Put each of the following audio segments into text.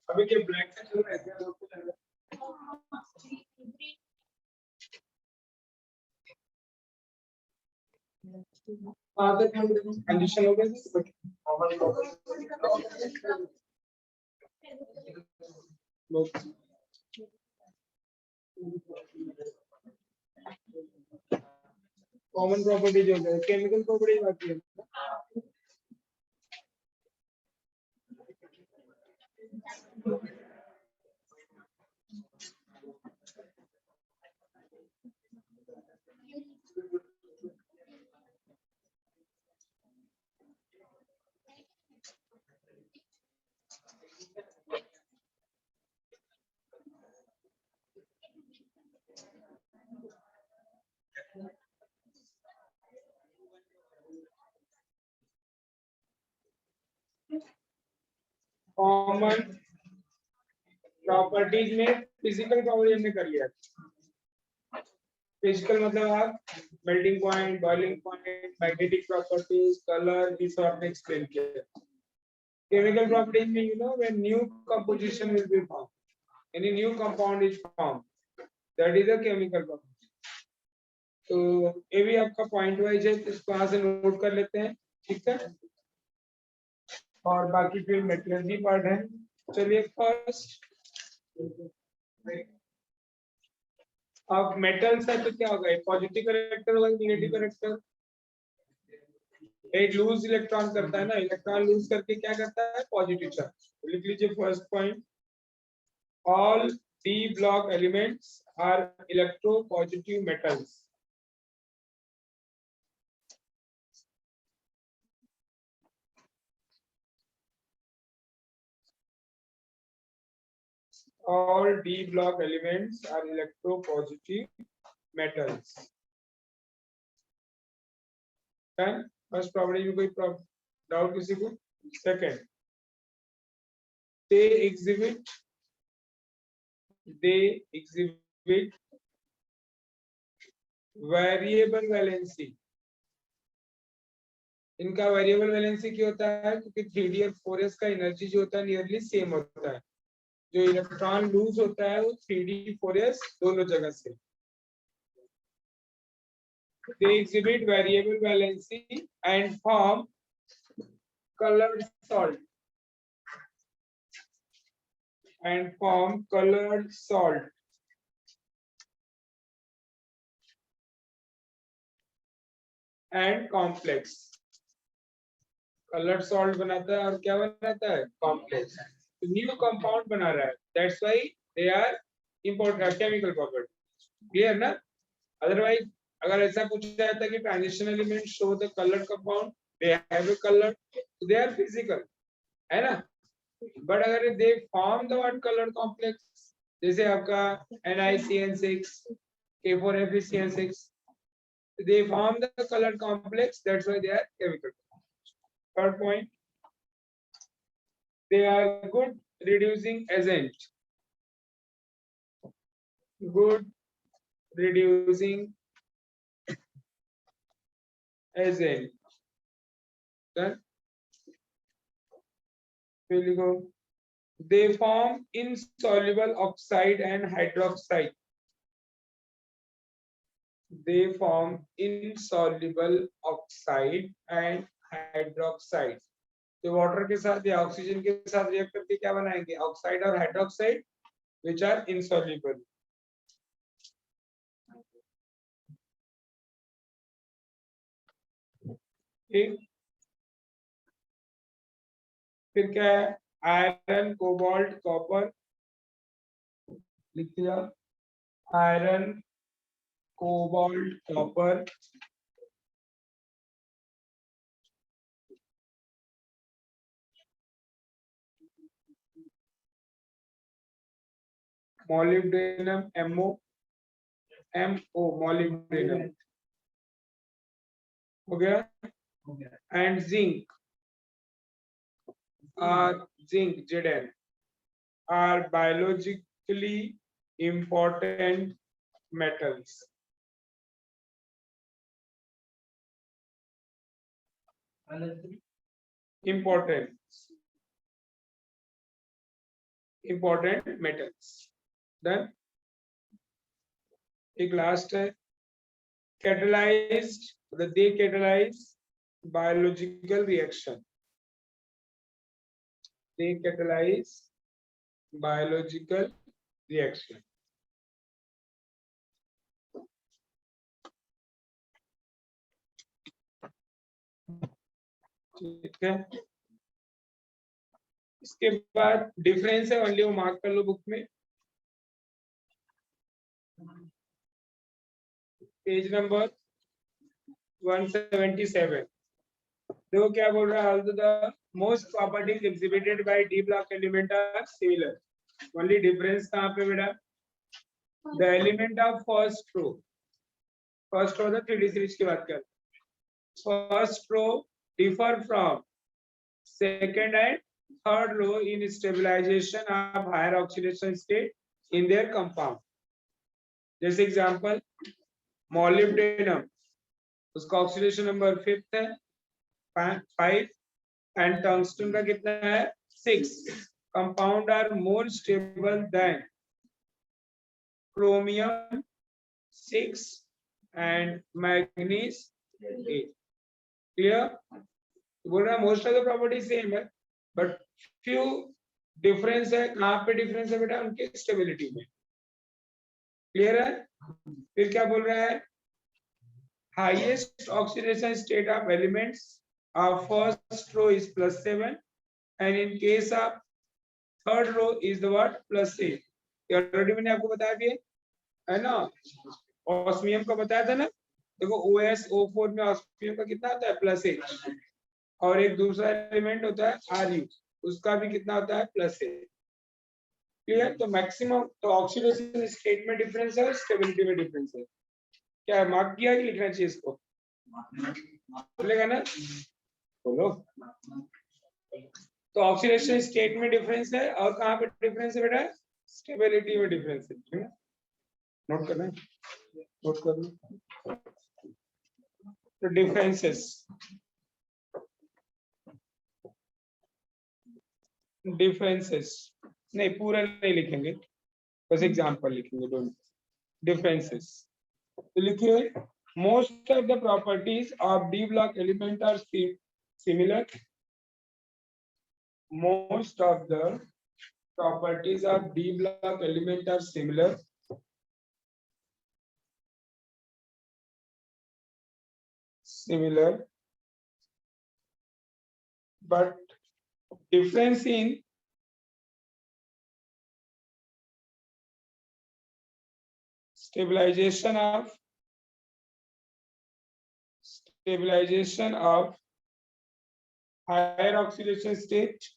अभी क्या ब्लैक से चल रहा है क्या? कंडीशन हो गया कॉमन प्रॉपर्टीज हो गया, केमिकल प्रॉपर्टीज बाकी है। कॉमन प्रॉपर्टीज में फिजिकल प्रॉपर्टी हमने कर लिया। फिजिकल मतलब आप melting point, boiling point, magnetic properties, colour, ये सब आपने एक्सप्लेन किया। केमिकल प्रॉपर्टीज में when new composition will be formed, any new compound is formed, that is a chemical property. तो ये भी आपका पॉइंट वाइज है, इसको यहाँ से नोट कर लेते हैं, ठीक है। और बाकी फिर मेटलर्जी पार्ट है। चलिए फर्स्ट अब मेटल्स है तो क्या होगा, एक पॉजिटिव कैरेक्टर होगा, नेगेटिव कैरेक्टर। एक लूज इलेक्ट्रॉन करता है ना, इलेक्ट्रॉन लूज करके क्या करता है, पॉजिटिव चार्ज। लिख लीजिए first point, all D block elements are electropositive metals. All D block elements are electropositive metals. Done. First property में कोई doubt किसी को? Second, they exhibit variable valency. इनका वेरिएबल वैलेंसी क्या होता है, क्योंकि 3d और 4s का एनर्जी जो होता है नियरली सेम होता है। जो इलेक्ट्रॉन लूज होता है वो 3d 4s दोनों जगह से। They exhibit variable valency and form colored salt. And complex. Colored salt बनाता है और क्या बनाता है, complex. तो न्यू कंपाउंड बना रहा है, that's why they are important chemical property. Clear ना? Otherwise अगर ऐसा पूछा जाता कि transition elements show the colored compound, they have a color, so they are physical, है ना? But अगर they form the one colored complex, जैसे आपका NiCN6, K4FeCN6, they form the colored complex, that's why they are chemical. Third point, they are good reducing agent. Good reducing agent. Done. They form insoluble oxide and hydroxide. They form insoluble oxide and hydroxide. तो water के साथ या oxygen के साथ react करके क्या बनाएंगे, oxide और हाइड्रोक्साइड, which are insoluble. ठीक, फिर क्या है, आयरन, कोबाल्ट, कॉपर, लिख दिया, iron, cobalt, copper, molybdenum, MO, molybdenum हो गया, and zinc, zinc Zn are biologically important metals. Important metals. Then एक लास्ट है catalyzed, they catalyze biological reaction. They catalyze biological reaction. ठीक है, इसके बाद डिफरेंस है ओनली वो मार्क कर लो बुक में, पेज नंबर 177. देखो क्या बोल रहा है, although the most properties exhibited by D block element are similar, only difference कहाँ पे बेटा, the element of first row the 3D series की बात कर, first row differ from second and third row in stabilization of higher oxidation state in their compound. जैसे example molybdenum, उसका oxidation number 5th है 5 and tungsten का कितना है 6. Compound are more stable than chromium 6 and manganese 8. Clear, बोल रहा है most of the property same है बट फ्यू डिफरेंस है. कहाँ पे डिफरेंस है बेटा, उनके स्टेबिलिटी में. क्लियर है, फिर क्या बोल रहा है, highest oxidation state of elements of first row is +7 and in case of third row is the what +8. Already मैंने आपको बताया भी है ना, ऑस्मियम का बताया था ना, देखो OSO4 में ऑस्मियम का कितना होता है +8 और एक दूसरा एलिमेंट होता है Ru, उसका भी कितना होता है +8. क्लियर, तो मैक्सिमम तो ऑक्सीडेशन स्टेट में डिफरेंस है और स्टेबिलिटी में डिफरेंस है. क्या मार्क किया कि लिखना चाहिए इसको, बोलेगा ना, बोलो. तो ऑक्सीडेशन स्टेट में डिफरेंस है और कहाँ पे डिफरेंस है बेटा, स्टेबिलिटी में डिफरेंस है. ठीक है, नोट करना है, नोट कर लो. तो डिफरेंसेस नहीं, पूरा नहीं लिखेंगे, बस एग्जांपल लिखेंगे. दोनों डिफरेंसेस तो लिखिए, most of the properties of D block element are similar. Most of the properties of D block element are similar. But difference in stabilization of higher oxidation state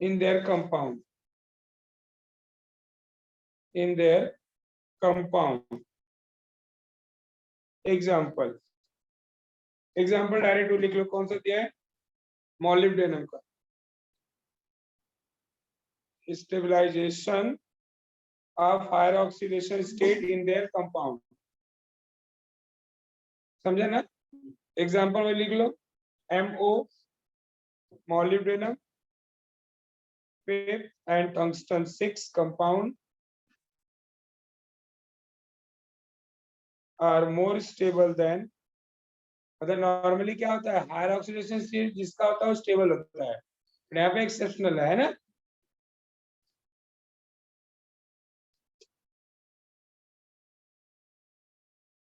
in their compound. Example direct लिख लो, कौन सा दिया है, molybdenum का. Stabilisation of higher oxidation state in their compound, समझे ना. Example में लिख लो, MO molybdenum 5 and tungsten 6 compound are more stable than. मतलब नॉर्मली क्या होता है, हायर ऑक्सीडेशन स्टेट जिसका होता है वो स्टेबल होता है, यहाँ पे एक्सेप्शनल है ना.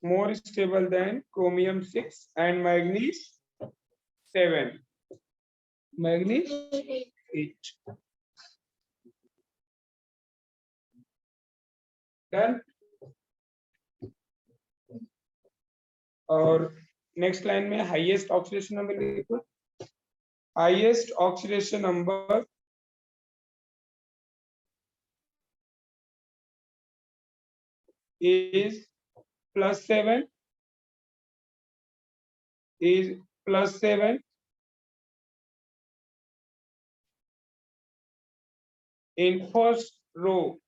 more stable than chromium 6 and manganese 7, manganese 8. Done. और नेक्स्ट लाइन में हाईएस्ट ऑक्सीडेशन नंबर लिखो. Highest oxidation number is +7 is +7 in first row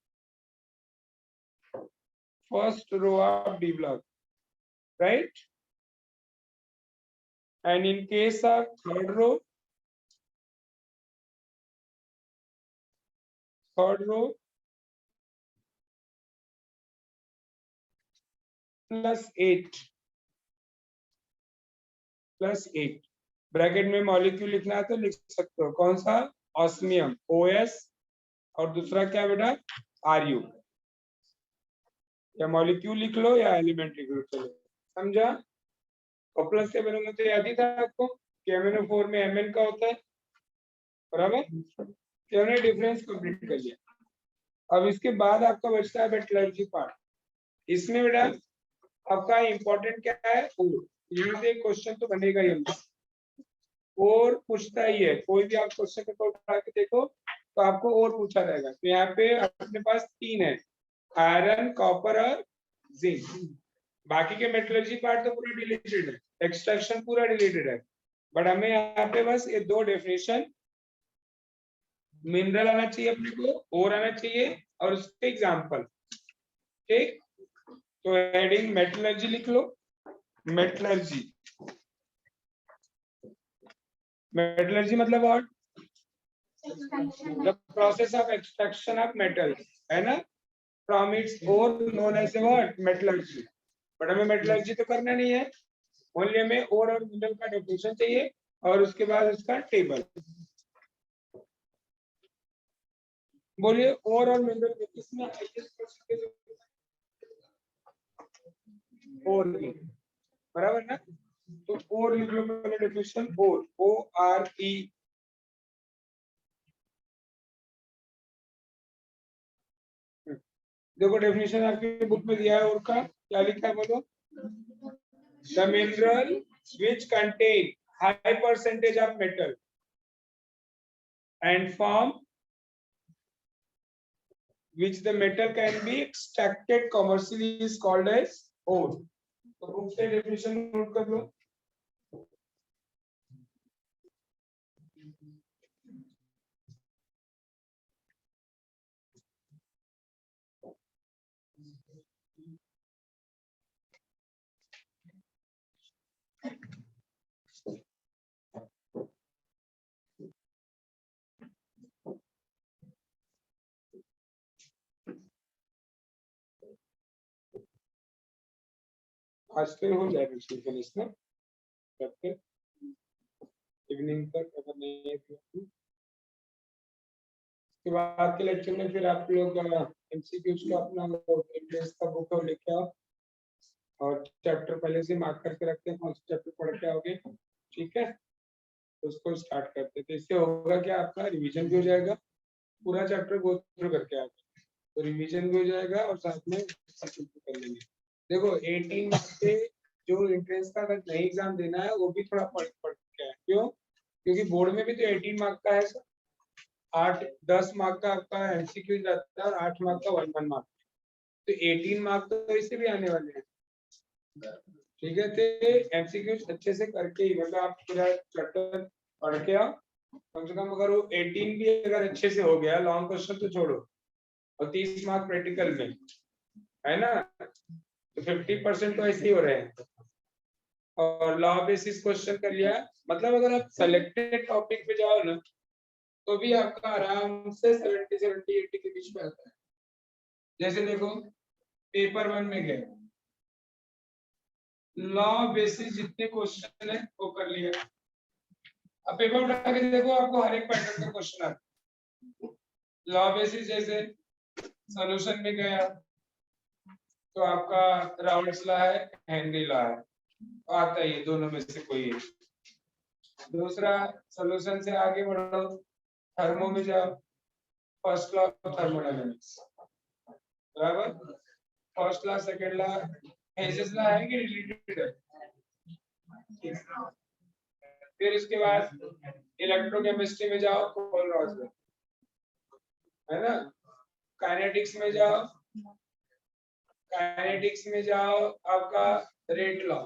of D block, right? And in case of third row +8 bracket में molecule लिखना है तो लिख सकते हो। कौन सा? ऑस्मियम, OS, और दूसरा क्या बेटा? RU। या मॉलिक्यूल लिख लो या एलिमेंट लिख लो, चलो समझा। और प्लस से बनूंगा तो याद ही था आपको कि MnO4 में Mn का होता है, बराबर। तो हमने डिफरेंस कंप्लीट कर लिया। अब इसके बाद आपका बचता है मेटलर्जी पार्ट। इसमें बेटा आपका इंपॉर्टेंट क्या है? और यहाँ से क्वेश्चन तो बनेगा ही हमसे, और पूछता ही है। कोई भी आप क्वेश्चन पेपर उठा के देखो तो आपको और पूछा जाएगा। तो यहाँ पे अपने पास 3 है, आयरन, कॉपर और जिंक। बाकी के मेटलर्जी पार्ट तो पूरा डिलीटेड है, एक्सट्रैक्शन पूरा डिलीटेड है, बट हमें यहाँ पे बस ये 2 डेफिनेशन, मिनरल आना चाहिए अपने को, और आना चाहिए, और उसके एग्जाम्पल। ठीक, तो हेडिंग मेटलर्जी लिख लो। मेटलर्जी मतलब what? The process of extraction of metal, है ना, from its ore, known as what? Metallurgy. But हमें मेटलर्जी तो करना नहीं है, ओनली हमें ओर और मिनरल का डेफिनेशन चाहिए और उसके बाद उसका टेबल। बोलिए ओर और मिनरल में किसमें और, बराबर ना? तो और लिख लो पहले डेफिनेशन, और, ORE। देखो डेफिनेशन आपके बुक में दिया है, और का क्या लिखा है बोलो? The mineral which contain high percentage of metal and form which the metal can be extracted commercially is called as ore। तो बुक से डेफिनेशन नोट कर लो। आज फिर हो जाएगा फिनिश ना, करके इवनिंग तक, अगर नहीं है तो उसके बाद के लेक्चर में फिर आप लोग एमसीक्यूज को अपना इंटरेस्ट का बुक लेके आओ, और चैप्टर पहले से मार्क करके रखते हैं कौन सा चैप्टर पढ़ के आओगे, ठीक है? तो उसको स्टार्ट करते हैं। तो इससे होगा क्या, आपका रिवीजन भी हो जाएगा, पूरा चैप्टर गो थ्रू करके आओगे तो रिवीजन भी हो जाएगा और साथ में कर लेंगे। देखो 18 मार्क्स के जो एंट्रेंस का अगर नहीं एग्जाम देना है वो भी थोड़ा पढ़ के है। क्यों? क्योंकि बोर्ड में भी तो 18 मार्क का है सर, 8-10 मार्क का आपका एमसीक्यू जाता है और 8 मार्क का 1 मार्क। तो 18 मार्क तो इससे भी आने वाले हैं, ठीक है? तो एमसीक्यू अच्छे से करके ही, मतलब आप पूरा चैप्टर पढ़ के आओ कम से कम। अगर वो 18 भी अगर अच्छे से हो गया, लॉन्ग क्वेश्चन तो छोड़ो, और 30 मार्क प्रैक्टिकल में, है ना, तो 50% तो ऐसे ही हो रहे हैं। और लॉ बेसिस क्वेश्चन कर लिया, मतलब अगर आप सेलेक्टेड टॉपिक पे जाओ ना तो भी आपका आराम से 70-80 के बीच में आता है। जैसे देखो पेपर 1 में गए, लॉ बेसिस जितने क्वेश्चन है वो कर लिया। अब पेपर उठा के देखो, आपको हर एक पैटर्न का क्वेश्चन आता है। लॉ बेसिस जैसे सॉल्यूशन में गया तो आपका राउल्ट्स लॉ है, हेनरी लॉ है, आता है, ये दोनों में से कोई है। दूसरा सॉल्यूशन से आगे बढ़ो, थर्मो में जाओ, फर्स्ट लॉ थर्मोडायनामिक्स, बराबर। First law second law hedges law है कि रिलेटेड है? फिर इसके बाद इलेक्ट्रोकेमिस्ट्री में जाओ, कोल रॉज, है ना। काइनेटिक्स में जाओ, आपका rate law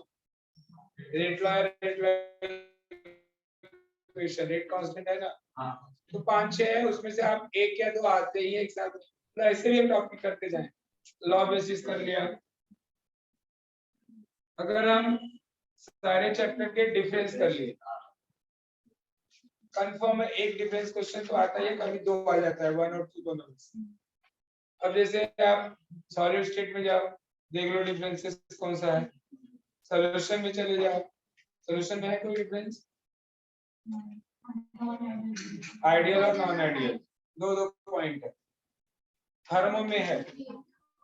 equation, rate constant है ना, तो 5-6 है, उसमें से आप 1 या 2 आते ही एक साथ, तो ऐसे भी हम टॉपिक करते जाएं। लॉ बेसिस कर लिया। अगर हम सारे चैप्टर के डिफरेंस कर लिए, कंफर्म है एक डिफरेंस क्वेश्चन तो आता ही है, कभी 2 आ जाता है, 1 और 2 दोनों में से। अब जैसे आप सॉलिड स्टेट में जाओ, देख लो डिफरेंसेस कौन सा है, सॉल्यूशन में चले जाओ, सॉल्यूशन में है कोई डिफरेंस? आइडियल और नॉन आइडियल दो पॉइंट है। थर्मो में है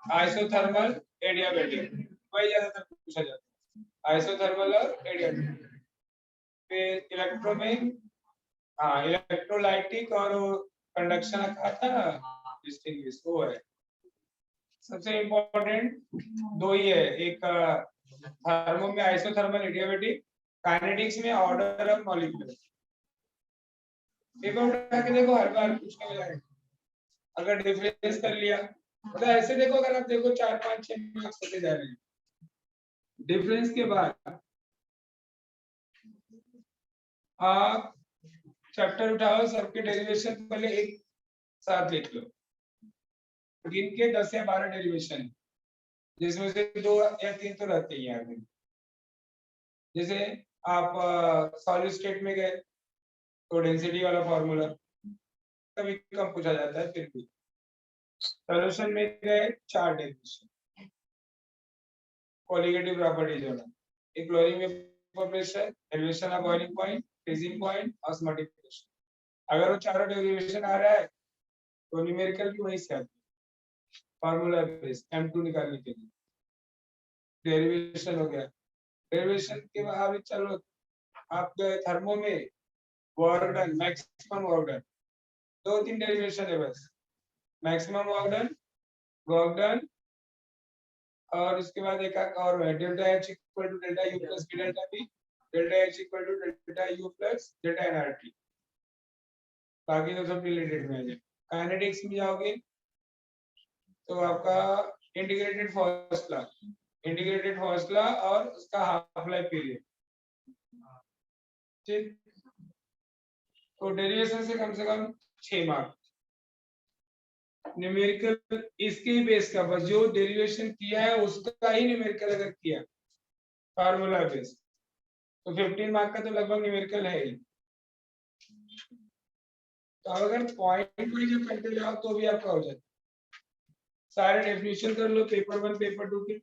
आइसोथर्मल, एडियाबैटिक, वही ज्यादातर पूछा जाता है, आइसोथर्मल और एडियाबैटिक। फिर इलेक्ट्रो में हाँ इलेक्ट्रोलाइटिक और कंडक्शन का था ना, डिस्टिंग्विश वो है। सबसे इम्पोर्टेंट 2 ही है, एक थर्मो में आइसोथर्मल, एडियाबैटिक, काइनेटिक्स में ऑर्डर ऑफ मॉलिक्यूल। पेपर उठा के देखो, हर बार पूछने वाला है। अगर डिफरेंस कर लिया तो ऐसे देखो, अगर आप देखो 4, 5, 6 मार्क्स होते जा रहे हैं। डिफरेंस के बाद आप चैप्टर उठाओ, सबके डेरिवेशन पहले एक साथ लिख लो, गिन के 10 या 12 डेरिवेशन, जिसमें से 2 या 3 तो रहते ही हैं। जैसे आप सॉलिड स्टेट में गए तो डेंसिटी वाला फॉर्मूला कभी कम पूछा जाता है, फिर भी सॉल्यूशन में गए 4 डेरिवेशन, कोलिगेटिव प्रॉपर्टीज होना, एक chlorine vapour pressure, elevation of boiling point, freezing point, osmotic. अगर वो चारों डेरिवेशन आ रहा है तो न्यूमेरिकल भी वही से आती है, फार्मूला बेस m2 निकालने के लिए। डेरिवेशन हो गया, डेरिवेशन के बाद अभी चलो आप गए थर्मो में, work done, maximum work done, 2-3 derivation है बस, मैक्सिमम वर्क डन, और उसके बाद एक और है delta h equal to delta u plus b delta b, delta h equal to delta u plus delta NRT. बाकी तो सब रिलेटेड में है। काइनेटिक्स में जाओगे तो आपका इंटीग्रेटेड फॉर्मूला और उसका हाफ लाइफ पीरियड, ठीक। तो डेरिवेशन से कम 6 मार्क। न्यूमेरिकल इसके ही बेस का, बस जो डेरिवेशन किया है उसका ही न्यूमेरिकल अगर किया फार्मूला बेस, तो 15 मार्क का तो लगभग न्यूमेरिकल है ही। तो अगर पॉइंट वाइज करते जाओ तो भी आपका हो जाता। सारे डेफिनेशन कर लो, पेपर 1 पेपर 2 के,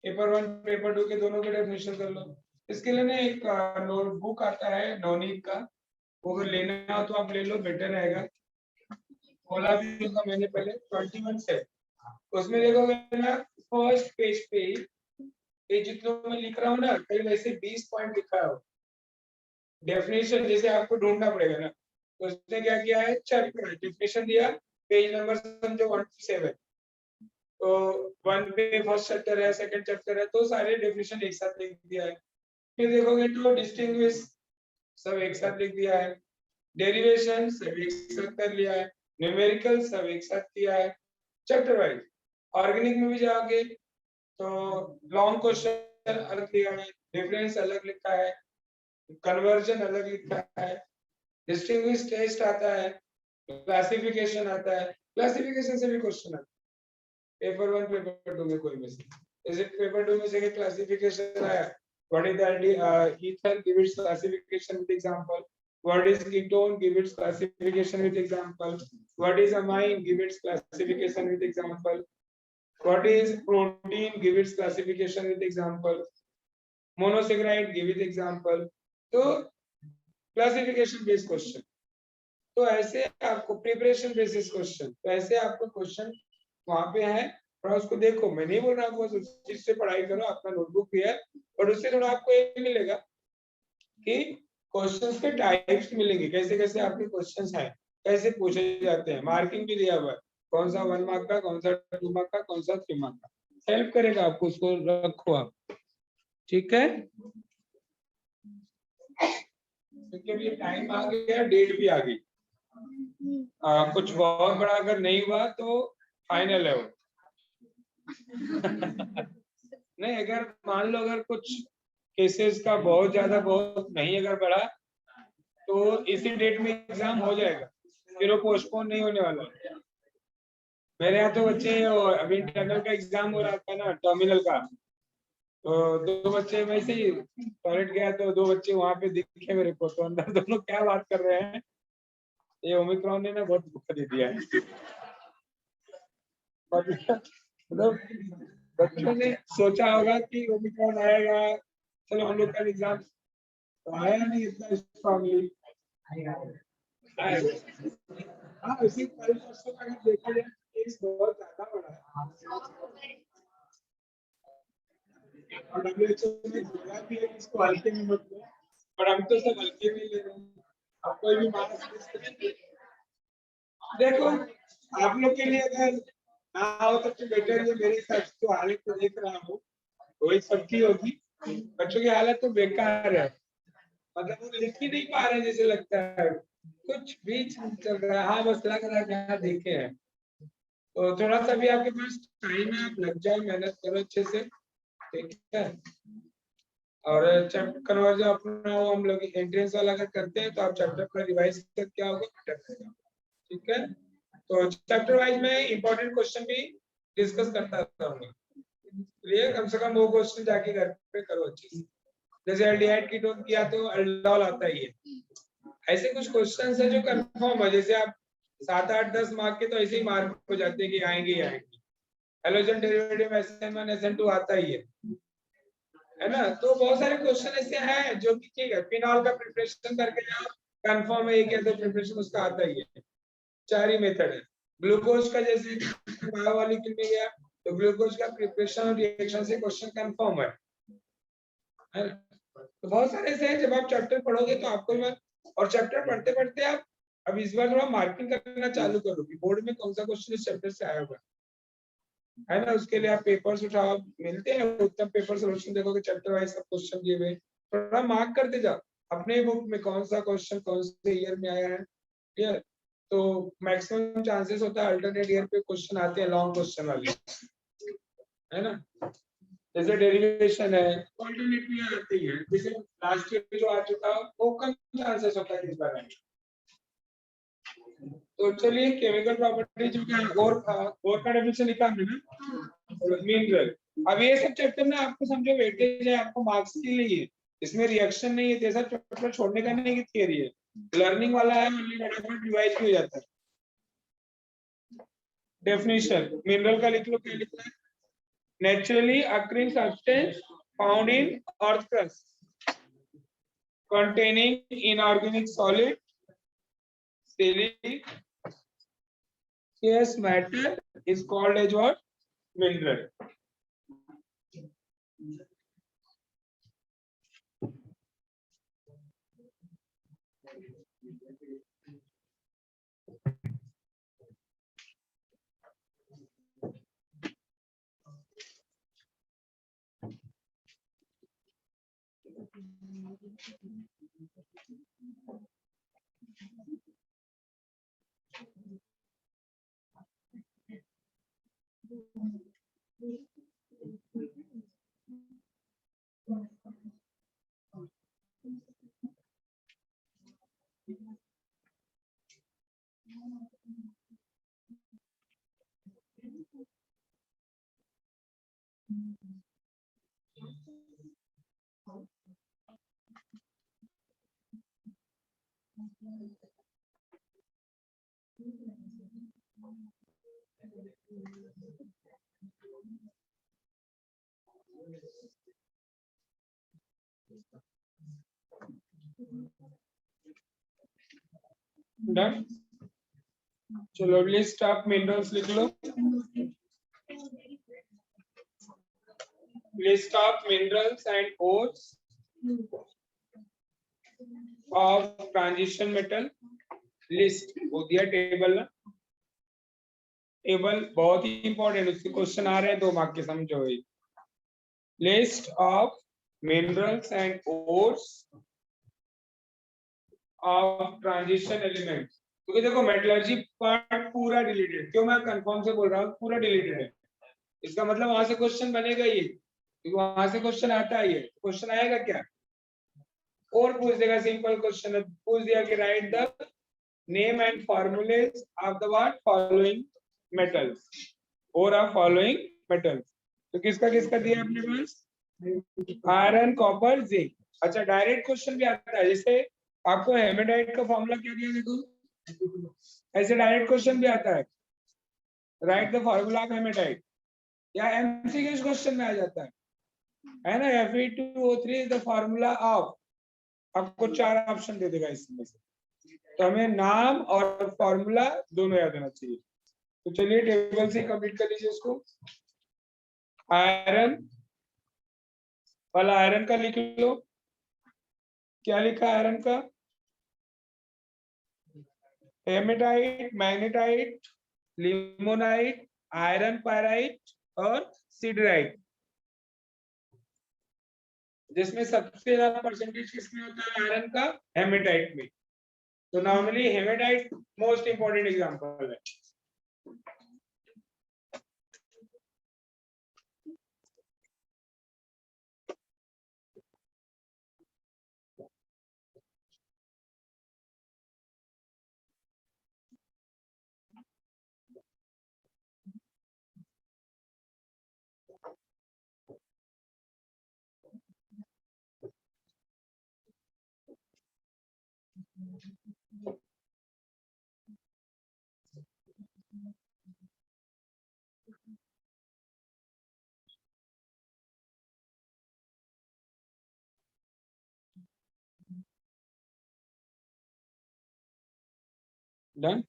पेपर 1 पेपर 2 के दोनों के डेफिनेशन कर लो। इसके लिए ना एक नोटबुक आता है नवनीत का, वो अगर लेना हो तो आप ले लो, बेटर रहेगा। बोला भी होगा मैंने पहले 21 से, उसमें देखोगे ना फर्स्ट पेज पे ये जितनों में लिख रहा हूँ ना, कहीं वैसे 20 पॉइंट लिखा है डेफिनेशन, जैसे आपको ढूंढना पड़ेगा ना। तो उसने क्या किया है, चैप्टर डेफिनेशन दिया, पेज नंबर समझो 1 to 7, तो 1 पे फर्स्ट चैप्टर है, सेकंड चैप्टर है, तो सारे डेफिनेशन एक साथ लिख दिया है। फिर देखोगे तो डिस्टिंग्विश सब एक साथ लिख दिया है, डेरिवेशन सब एक साथ कर लिया है, न्यूमेरिकल सब एक साथ किया है, चैप्टर वाइज। ऑर्गेनिक में भी जाओगे तो लॉन्ग क्वेश्चन अलग दिया है, डिफरेंस अलग लिखा है, कन्वर्जन अलग लिखा है, डिस्टिंग्विश टेस्ट आता है, क्लासिफिकेशन आता है, क्लासिफिकेशन से भी क्वेश्चन आता है पेपर 1 पेपर 2 में कोई में से। जैसे पेपर 2 में से क्लासिफिकेशन आया, what is the ether, give its classification with example, what is ketone, give its classification with example, what is amine, give its classification with example, what is protein, give its classification with example, monosaccharide, give it example। तो classification based question, तो ऐसे आपको preparation basis question, तो ऐसे आपको question वहां पे है, और उसको देखो। मैं नहीं बोल रहा आपको उस चीज से पढ़ाई करो, अपना नोटबुक भी है, और उससे थोड़ा आपको ये मिलेगा कि क्वेश्चंस के टाइप्स मिलेंगे, कैसे कैसे आपके क्वेश्चंस हैं, कैसे पूछे जाते हैं, मार्किंग भी दिया हुआ है, कौन सा 1 मार्क का, कौन सा 2 मार्क का, कौन सा 3 मार्क का, हेल्प करेगा आपको, उसको रखो आप, ठीक है। क्योंकि अभी टाइम आ गया, डेट भी आ गई, कुछ बहुत बड़ा अगर नहीं हुआ तो फाइनल है वो। नहीं, अगर मान लो अगर कुछ केसेस का बहुत ज्यादा बहुत नहीं अगर बढ़ा तो इसी डेट में एग्जाम हो जाएगा, फिर वो पोस्टपोन नहीं होने वाला। मेरे यहाँ तो बच्चे अभी इंटरनल का एग्जाम हो रहा था ना, टर्मिनल का, तो दो बच्चे वैसे ही टॉयलेट गया तो दो बच्चे वहां पे दिखे मेरे को, तो अंदर दोनों क्या बात कर रहे हैं, ये ओमिक्रॉन ने ना बहुत धोखा दे दिया है। मतलब बच्चों ने सोचा होगा कि ओमिक्रॉन आएगा, चलो हम लोग का एग्जाम, तो आया नहीं इतना स्ट्रांगली। हाँ, इसी कल परसों का अगर देखा जाए केस बहुत ज्यादा बड़ा है, और WHO ने बोला भी है कि इसको हल्के में मत लो, पर हम तो सब हल्के में ले रहे हैं। अब कोई भी मास्क देखो, आप लोग के लिए अगर ना हो तो बेटर है, मेरे हिसाब से जो हालत को देख रहा हूँ वही सबकी होगी। बच्चों की हालत तो बेकार है, मतलब वो लिख ही नहीं पा रहे जैसे लगता है, कुछ भी चल रहा है। हाँ बस लग रहा है कि हाँ देखे हैं, तो थोड़ा सा भी आपके पास टाइम है, आप लग जाओ, मेहनत करो अच्छे से, ठीक है। और चैप्टर करवा जो अपना वो हम लोग एंट्रेंस वाला अगर करते हैं तो आप चैप्टर पर रिवाइज करके क्या होगा बेटर रहेगा, ठीक है। तो चैप्टर वाइज में इंपॉर्टेंट क्वेश्चन भी डिस्कस करता रहूंगा, इसलिए कम से कम वो क्वेश्चन जाके घर पे करो अच्छे से। जैसे एल्डिहाइड कीटोन किया तो अल्डोल आता ही है, ऐसे कुछ क्वेश्चन है जो कंफर्म है, जैसे आप 7, 8, 10 मार्क के तो ऐसे ही मार्क हो जाते हैं कि आएंगे ही आएंगे। हेलोजन डेरिवेटिव SN1 SN2 आता ही है ना। तो बहुत सारे क्वेश्चन ऐसे हैं जो कि ठीक है, फिनॉल का प्रिपरेशन करके आप कंफर्म है, एक या दो प्रिपरेशन उसका आता ही है, 4 ही मेथड है। ग्लूकोज का जैसे बायोमॉलिक्यूल में गया तो ग्लूकोज का प्रिपरेशन और रिएक्शन से क्वेश्चन कंफर्म है। तो बहुत सारे ऐसे हैं, जब आप चैप्टर पढ़ोगे तो आपको भी, और चैप्टर पढ़ते पढ़ते आप अब इस बार थोड़ा मार्किंग करना चालू करो कि बोर्ड में कौन सा क्वेश्चन इस चैप्टर से आया होगा, है ना। उसके लिए आप पेपर्स उठाओ, मिलते हैं उत्तम पेपर सोल्यूशन, देखोगे चैप्टर वाइज सब क्वेश्चन दिए हुए, थोड़ा मार्क करते जाओ अपने बुक में कौन सा क्वेश्चन कौन से ईयर में आया है, क्लियर। तो मैक्सिमम चांसेस होता है अल्टरनेट ईयर पे क्वेश्चन आते हैं, लॉन्ग क्वेश्चन वाले, है ना। जैसे डेरिवेशन है अल्टरनेट में आती है, जैसे लास्ट ईयर जो आ चुका वो कम चांसेस होता है इस बार में। तो चलिए केमिकल प्रॉपर्टी जो क्या और का डेफिनेशन लिखा हमने ना, मिनरल। अब ये सब चैप्टर में आपको समझो वेटेज है, आपको मार्क्स के लिए, इसमें रिएक्शन नहीं है, जैसा चैप्टर छोड़ने का नहीं, कि थियरी है, लर्निंग वाला है, फटाफट रिवाइज भी हो जाता है। डेफिनेशन मिनरल का लिख लो, क्या लिखना है, naturally occurring substance found in earth crust containing inorganic solid siliceous matter is called as what? Mineral. Done. चलो लिस्ट ऑफ मिनरल्स लिख लो, list of minerals and ores of transition metal, list वो दिया टेबल ना, table बहुत ही important, उसके question आ रहे हैं 2 मार्क के, समझो। List of minerals and ores of transition elements, क्योंकि देखो मेटलर्जी पार्ट पूरा डिलीटेड, क्यों मैं कंफर्म से बोल रहा हूँ पूरा डिलीटेड है, इसका मतलब वहां से क्वेश्चन बनेगा ही, क्योंकि वहां से क्वेश्चन आता ही है। क्वेश्चन आएगा क्या और पूछ देगा, सिंपल क्वेश्चन पूछ दिया कि right the name and formulas of the what following metals और ऑफ फॉलोइंग मेटल्स। तो किसका किसका दिया अपने पास, आयरन कॉपर जिंक। अच्छा डायरेक्ट क्वेश्चन भी आता है, जैसे आपको हेमेटाइट का फॉर्मूला क्या दिया देखो, ऐसे डायरेक्ट क्वेश्चन भी आता है, write the formula of hematite, या एमसीक्यू क्वेश्चन में आ जाता है ना, Fe2O3 is the formula of, आपको 4 ऑप्शन दे देगा इसमें से, तो हमें नाम और फॉर्मूला दोनों याद होना चाहिए। तो चलिए टेबल से कंप्लीट कर लीजिए इसको। आयरन वाला आयरन का लिख लो, क्या लिखा आयरन का, hematite, magnetite, limonite, iron pyrite और सिडराइट। जिसमें सबसे ज्यादा परसेंटेज किसमें होता है आयरन का, हेमेटाइट में। तो normally hematite most important example है। Done.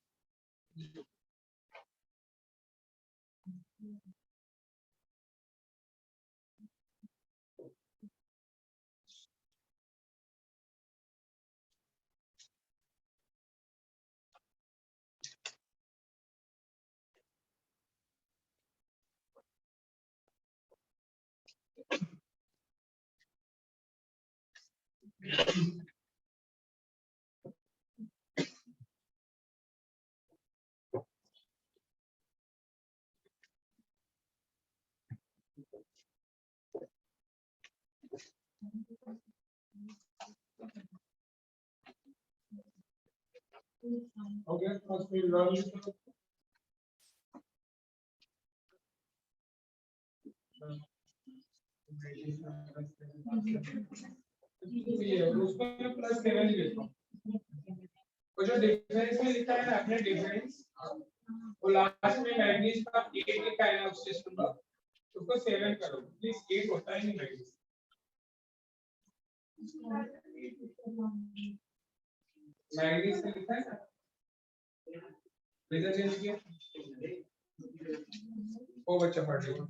Okay first we learn उसको मैं प्लस 7 ही लेता हूं। वो जो डिफरेंस में लिखा है ना आपने डिफरेंस, वो लास्ट में मैग्नीज का 8 लिखा है ना उस सिस्टम का, उसको 7 करो प्लीज, 8 होता ही नहीं मैग्नीज। मैग्नीज का लिखा है ना, रिजल्ट चेंज किया वो बच्चा पढ़ लेगा,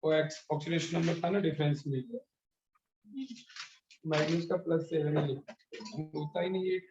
वो ऑक्सीडेशन नंबर था ना डिफरेंस में, मैग्नीज का प्लस 7 ही होता ही नहीं 8।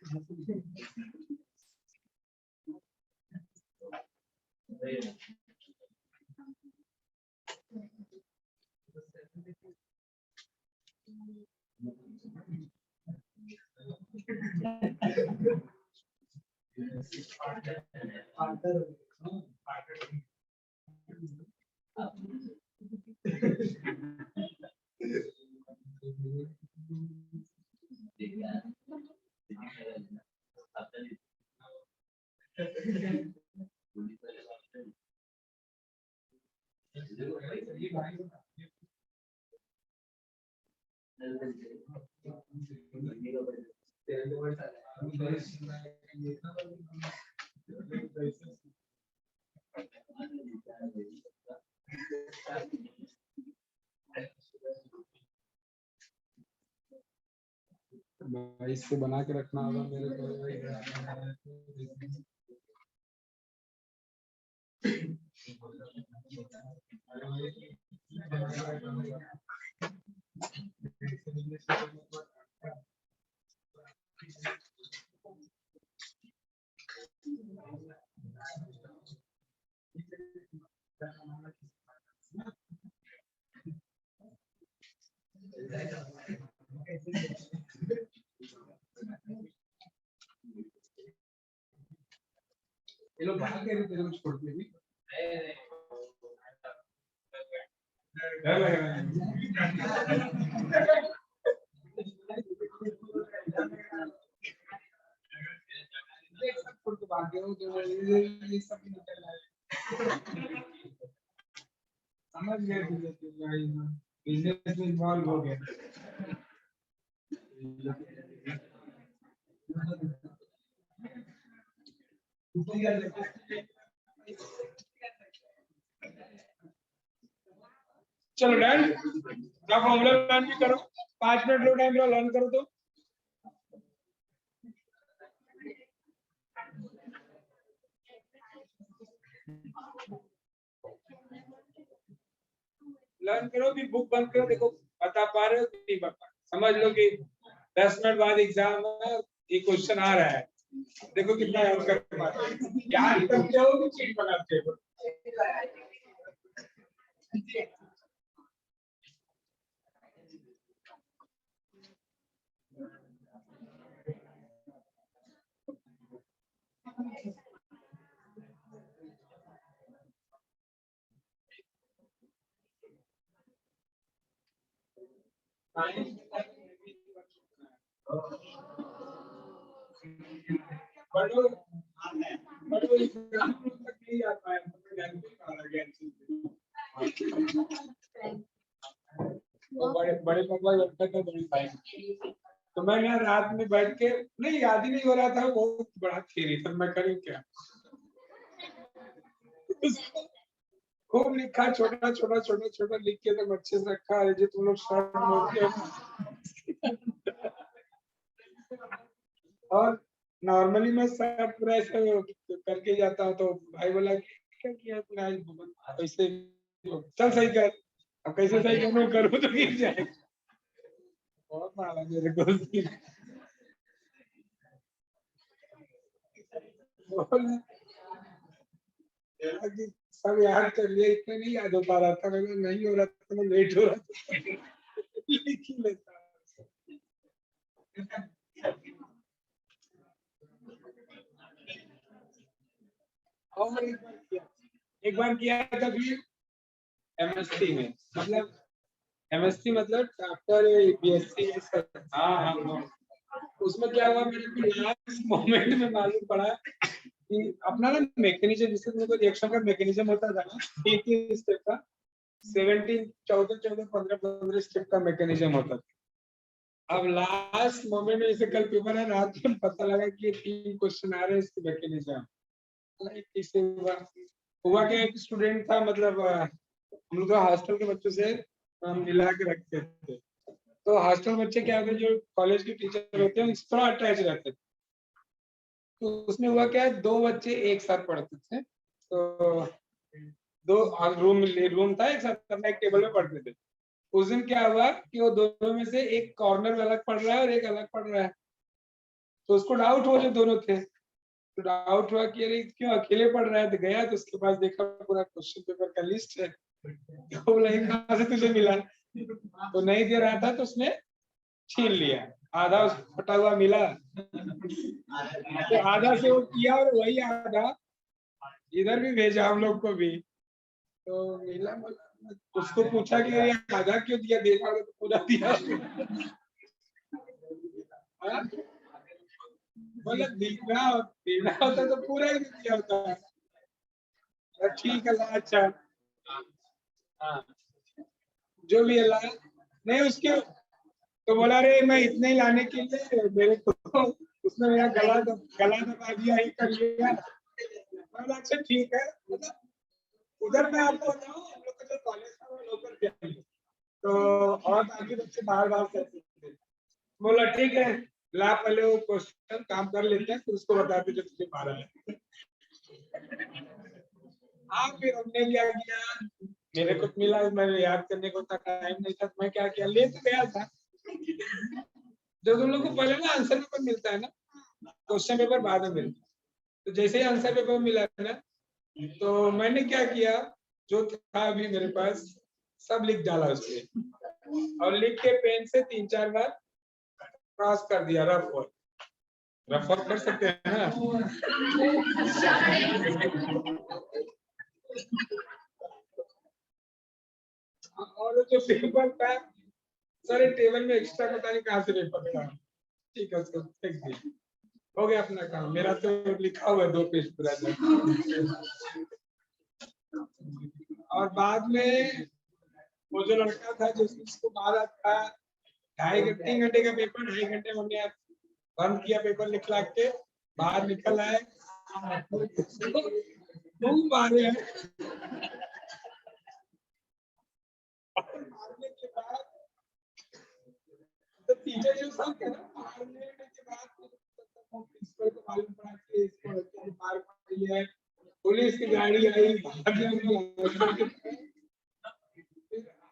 इसको बना के रखना होगा मेरे को। ये लोग बाहर के तेरे को छोड़ के भी समझ गए बिजनेस में इन्वॉल्व हो गए। चलो डन, क्या फॉर्मूला लर्न भी करो, 5 मिनट लो टाइम लो, लर्न करो तो लर्न करो भी, बुक बंद करो, देखो बता पा रहे हो कि नहीं बता, समझ लो कि 10 मिनट बाद एग्जाम में ये क्वेश्चन आ रहा है, देखो कितना याद कर पाते हो, याद करते हो कि चीट बनाते हो। बड़े पापा लगता था बड़ी भाई, तो मैं ना रात में बैठ के, नहीं याद ही नहीं हो रहा था, वो बड़ा थेरी था, मैं करूँ क्या, खूब लिखा, छोटा छोटा छोटा छोटा लिख के तो अच्छे से रखा है, जो तुम लोग शॉर्ट नोट के और नॉर्मली मैं सब पूरा ऐसे करके जाता हूँ, तो भाई बोला क्या किया तूने आज, ऐसे चल सही कर, अब कैसे सही करूँ तो गिर जाए, बहुत मारा मेरे को सब याद कर लिया, इतना नहीं याद हो पा रहा था, मैं नहीं हो रहा था, मैं लेट हो रहा था लिख ही लेता। और एक बार किया था फिर एमएससी में, मतलब एमएससी मतलब आफ्टर बीएससी, हाँ हाँ, उसमें क्या हुआ मेरे को लास्ट मोमेंट में मालूम पड़ा कि अपना ना मैकेनिज्म, जिससे तुमको रिएक्शन का मैकेनिज्म होता था ना, 3 स्टेप का, 17 14 14 15 15 स्टेप का मैकेनिज्म होता था। अब लास्ट मोमेंट में, जैसे कल पेपर है, रात में पता लगा कि 3 क्वेश्चन आ रहे हैं इसके मैकेनिज्म, इससे हुआ क्या, एक स्टूडेंट था, मतलब हम लोग हॉस्टल के बच्चों से मिला के रखते थे, तो हॉस्टल बच्चे क्या होते हैं, जो कॉलेज के टीचर होते हैं उनसे थोड़ा अटैच रहते थे, तो उसमें हुआ क्या है, 2 बच्चे एक साथ पढ़ते थे, तो 2 रूम था, एक साथ अपना एक टेबल में पढ़ते थे। उस दिन क्या हुआ कि वो दोनों में से एक कॉर्नर में अलग पढ़ रहा है और एक अलग पढ़ रहा है, तो उसको डाउट हुआ, जो दोनों थे, तो डाउट हुआ कि अरे क्यों अकेले पढ़ रहा है, तो गया तो उसके पास देखा पूरा क्वेश्चन पेपर का लिस्ट है, तो बोला कहाँ से तुझे मिला, तो नहीं दे रहा था, तो उसने छीन लिया, आधा फटा हुआ मिला, तो आधा से वो किया और वही आधा इधर भी भेजा हम लोग को भी, तो मिला, उसको पूछा कि ये आधा क्यों दिया, देखा तो पूरा दिया, मतलब देना होता तो पूरा ही दिया होता, ठीक है अच्छा, हाँ जो भी अल्लाह, नहीं उसके, तो बोला रे मैं इतने ही लाने के लिए मेरे को उसने मेरा गला दबा दिया, ही कर लिया, अच्छा ठीक है, मतलब उधर मैं आपको बताऊं, हम लोग का जो कॉलेज था वो लोकल था, तो और बाकी बच्चे बाहर बाहर करते थे, बोला ठीक है, ला पहले वो क्वेश्चन काम कर लेते हैं, फिर उसको बता दे जो तुझे मारा है, हाँ फिर हमने क्या किया, मेरे को मिला, मैंने याद करने को टाइम नहीं था, मैं क्या किया, ले तो गया था, जो तुम लोग को पहले ना आंसर पेपर मिलता है ना, क्वेश्चन पेपर बाद में मिलता है, तो जैसे ही आंसर पेपर मिला ना, तो मैंने क्या किया, जो था अभी मेरे पास सब लिख डाला उसपे, और लिख के पेन से 3-4 बार क्रॉस कर दिया, रफ वर्क कर सकते हैं ना, और जो पेपर था सर टेबल में एक्स्ट्रा पता नहीं कहाँ से नहीं पकड़ा। ठीक है उसको फेंक दिया, हो गया अपना काम। मेरा तो लिखा हुआ है 2 पेज पूरा। और बाद में वो जो लड़का था जो उसको मारा था, 3 घंटे का पेपर, 2.5 घंटे में हमने बंद किया पेपर लिख लाख के, बाहर निकल आए, मारे हैं। मारने के बाद तो टीचर जो सब कह रहा, मारने के बाद प्रिंसिपल को मालूम पड़ा कि इसको लड़के ने मार पड़ी है, पुलिस की गाड़ी आई,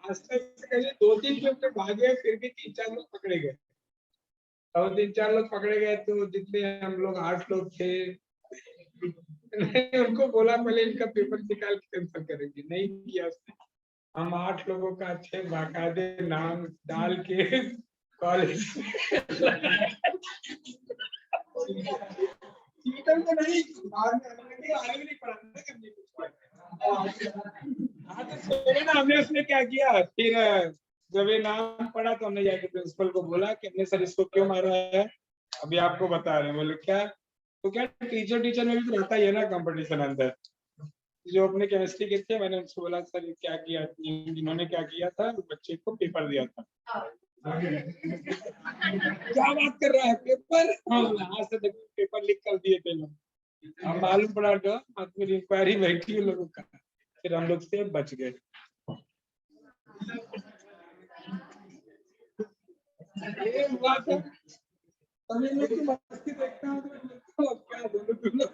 हॉस्टल से करीब 2-3 किलोमीटर भागे, फिर भी 3-4 लोग पकड़े गए। और 3-4 लोग पकड़े गए तो जितने हम लोग 8 लोग थे, उनको बोला पहले इनका पेपर निकाल के कैंसिल करेंगे, नहीं किया उसने। हम 8 लोगों का अच्छे बाकायदे नाम डाल के कॉलेज चीटर तो नहीं, आगे नहीं पढ़ा करने ना हमने। उसने क्या किया फिर, जब ये नाम पढ़ा तो हमने जाके प्रिंसिपल को बोला कि हमने सर इसको क्यों मारा है, अभी आपको बता रहे हैं। बोले क्या? तो क्या टीचर में भी तो रहता ही है ना कंपटीशन अंदर। जो अपने केमिस्ट्री के थे, मैंने उनसे बोला सर क्या किया, इन्होंने क्या किया था, बच्चे को पेपर दिया था। क्या बात कर रहा है, पेपर? हाँ से देखो पेपर लीक कर दिए थे लोग। हम मालूम पड़ा तो फिर इंक्वायरी बैठी लोगों का, फिर हम लोग से बच गए। ये हुआ था तभी लोग की मस्ती देखता हूँ तो क्या बोलूं तुम लोग।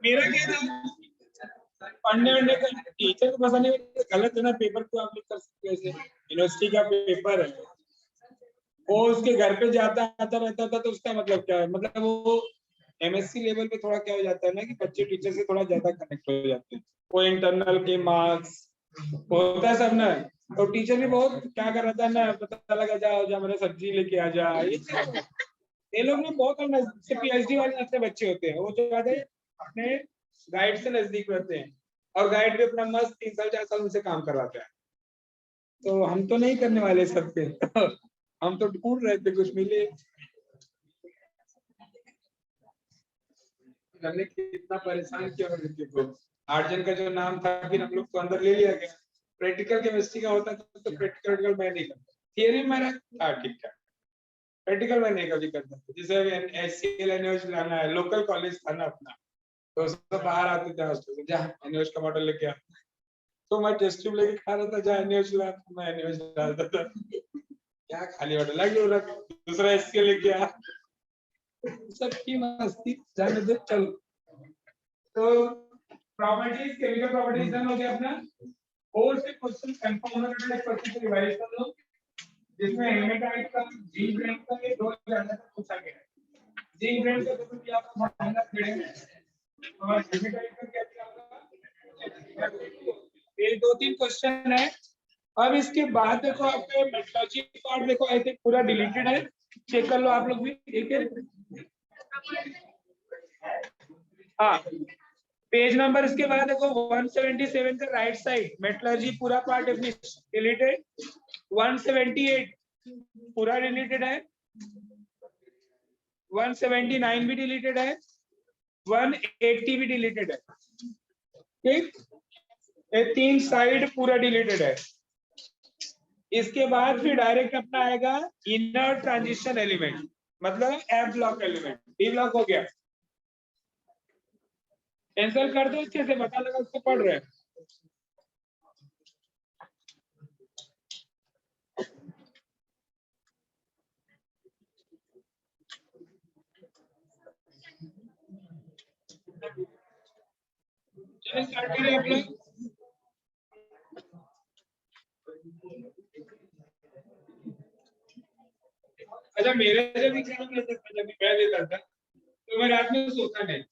मेरा क्या था पढ़ने का, टीचर को पसंद नहीं, गलत है ना, पेपर को आप लिख कर सकते हो। यूनिवर्सिटी का पेपर है, वो उसके घर पे जाता आता रहता था, तो उसका मतलब क्या है, मतलब वो एमएससी लेवल पे थोड़ा क्या हो जाता है ना कि बच्चे टीचर से थोड़ा ज्यादा कनेक्ट हो जाते हैं। वो इंटरनल के मार्क्स होता है सब ना, तो टीचर भी बहुत क्या कर रहा था ना, पता लगा जा मेरा सब्जी लेके आ जा, ये लोग ने बहुत पीएचडी वाले अपने बच्चे होते हैं, वो जो ज्यादा अपने गाइड से नजदीक रहते हैं, और गाइड भी अपना मस्त 3 साल 4 साल उनसे काम करवाता है। तो हम तो नहीं करने वाले सबके हम तो ढूंढ रहे थे कुछ मिले। हमने कितना परेशान किया लड़के को। 8 जन का जो नाम था, फिर हम लोग को अंदर ले लिया गया। प्रैक्टिकल केमिस्ट्री का होता था तो प्रैक्टिकल मैं नहीं करता, थियरी मेरा था ठीक ठाक, प्रैक्टिकल मैं नहीं कभी करता। जैसे एचसीएल एनओएच लाना है, लोकल कॉलेज था ना अपना, तो सब बाहर आते थे हॉस्टल से, जहाँ एनओएच का मॉडल लेके आता, तो मैं टेस्ट ट्यूब लेके खा रहा था, जहाँ एनओएच ला मैं एनओएच डालता था। क्या खाली मॉडल लगे रख, दूसरा एचसीएल लेके आ, सबकी मस्ती जाने दे चल। तो प्रॉपर्टीज, केमिकल प्रॉपर्टीज डन हो गया अपना। और से क्वेश्चन कंफर्म होना चाहिए, क्वेश्चन को रिवाइज कर लो, जिसमें हेमेटाइट का जिंक ब्रांड का ये 2 ज्यादा पूछा गया है। जिंक ब्रांड का तो क्या आपका फाइनल पढ़ेंगे, और हेमेटाइट का क्या क्या होगा, ये 2-3 क्वेश्चन है। अब इसके बाद देखो आपके मेट्रोलॉजी पार्ट देखो आई थिंक पूरा डिलीटेड है, चेक कर लो आप लोग भी, ठीक है। हाँ, पेज नंबर इसके बाद देखो 177 का राइट साइड मेटलर्जी पूरा पार्ट डिलीटेड, 178 पूरा डिलीटेड है, 179 भी डिलीटेड है, 180 भी डिलीटेड है, ठीक। ये 3 साइड पूरा डिलीटेड है। इसके बाद फिर डायरेक्ट अपना आएगा इनर ट्रांजिशन एलिमेंट, मतलब F block element, D block हो गया। कैंसिल कर दो, इसके से पता लगा उसको पढ़ रहे हैं। चलिए स्टार्ट करें आप लोग। अच्छा, मेरे जब एग्जाम लेता था, जब मैं देता था, तो मैं रात में सोता नहीं।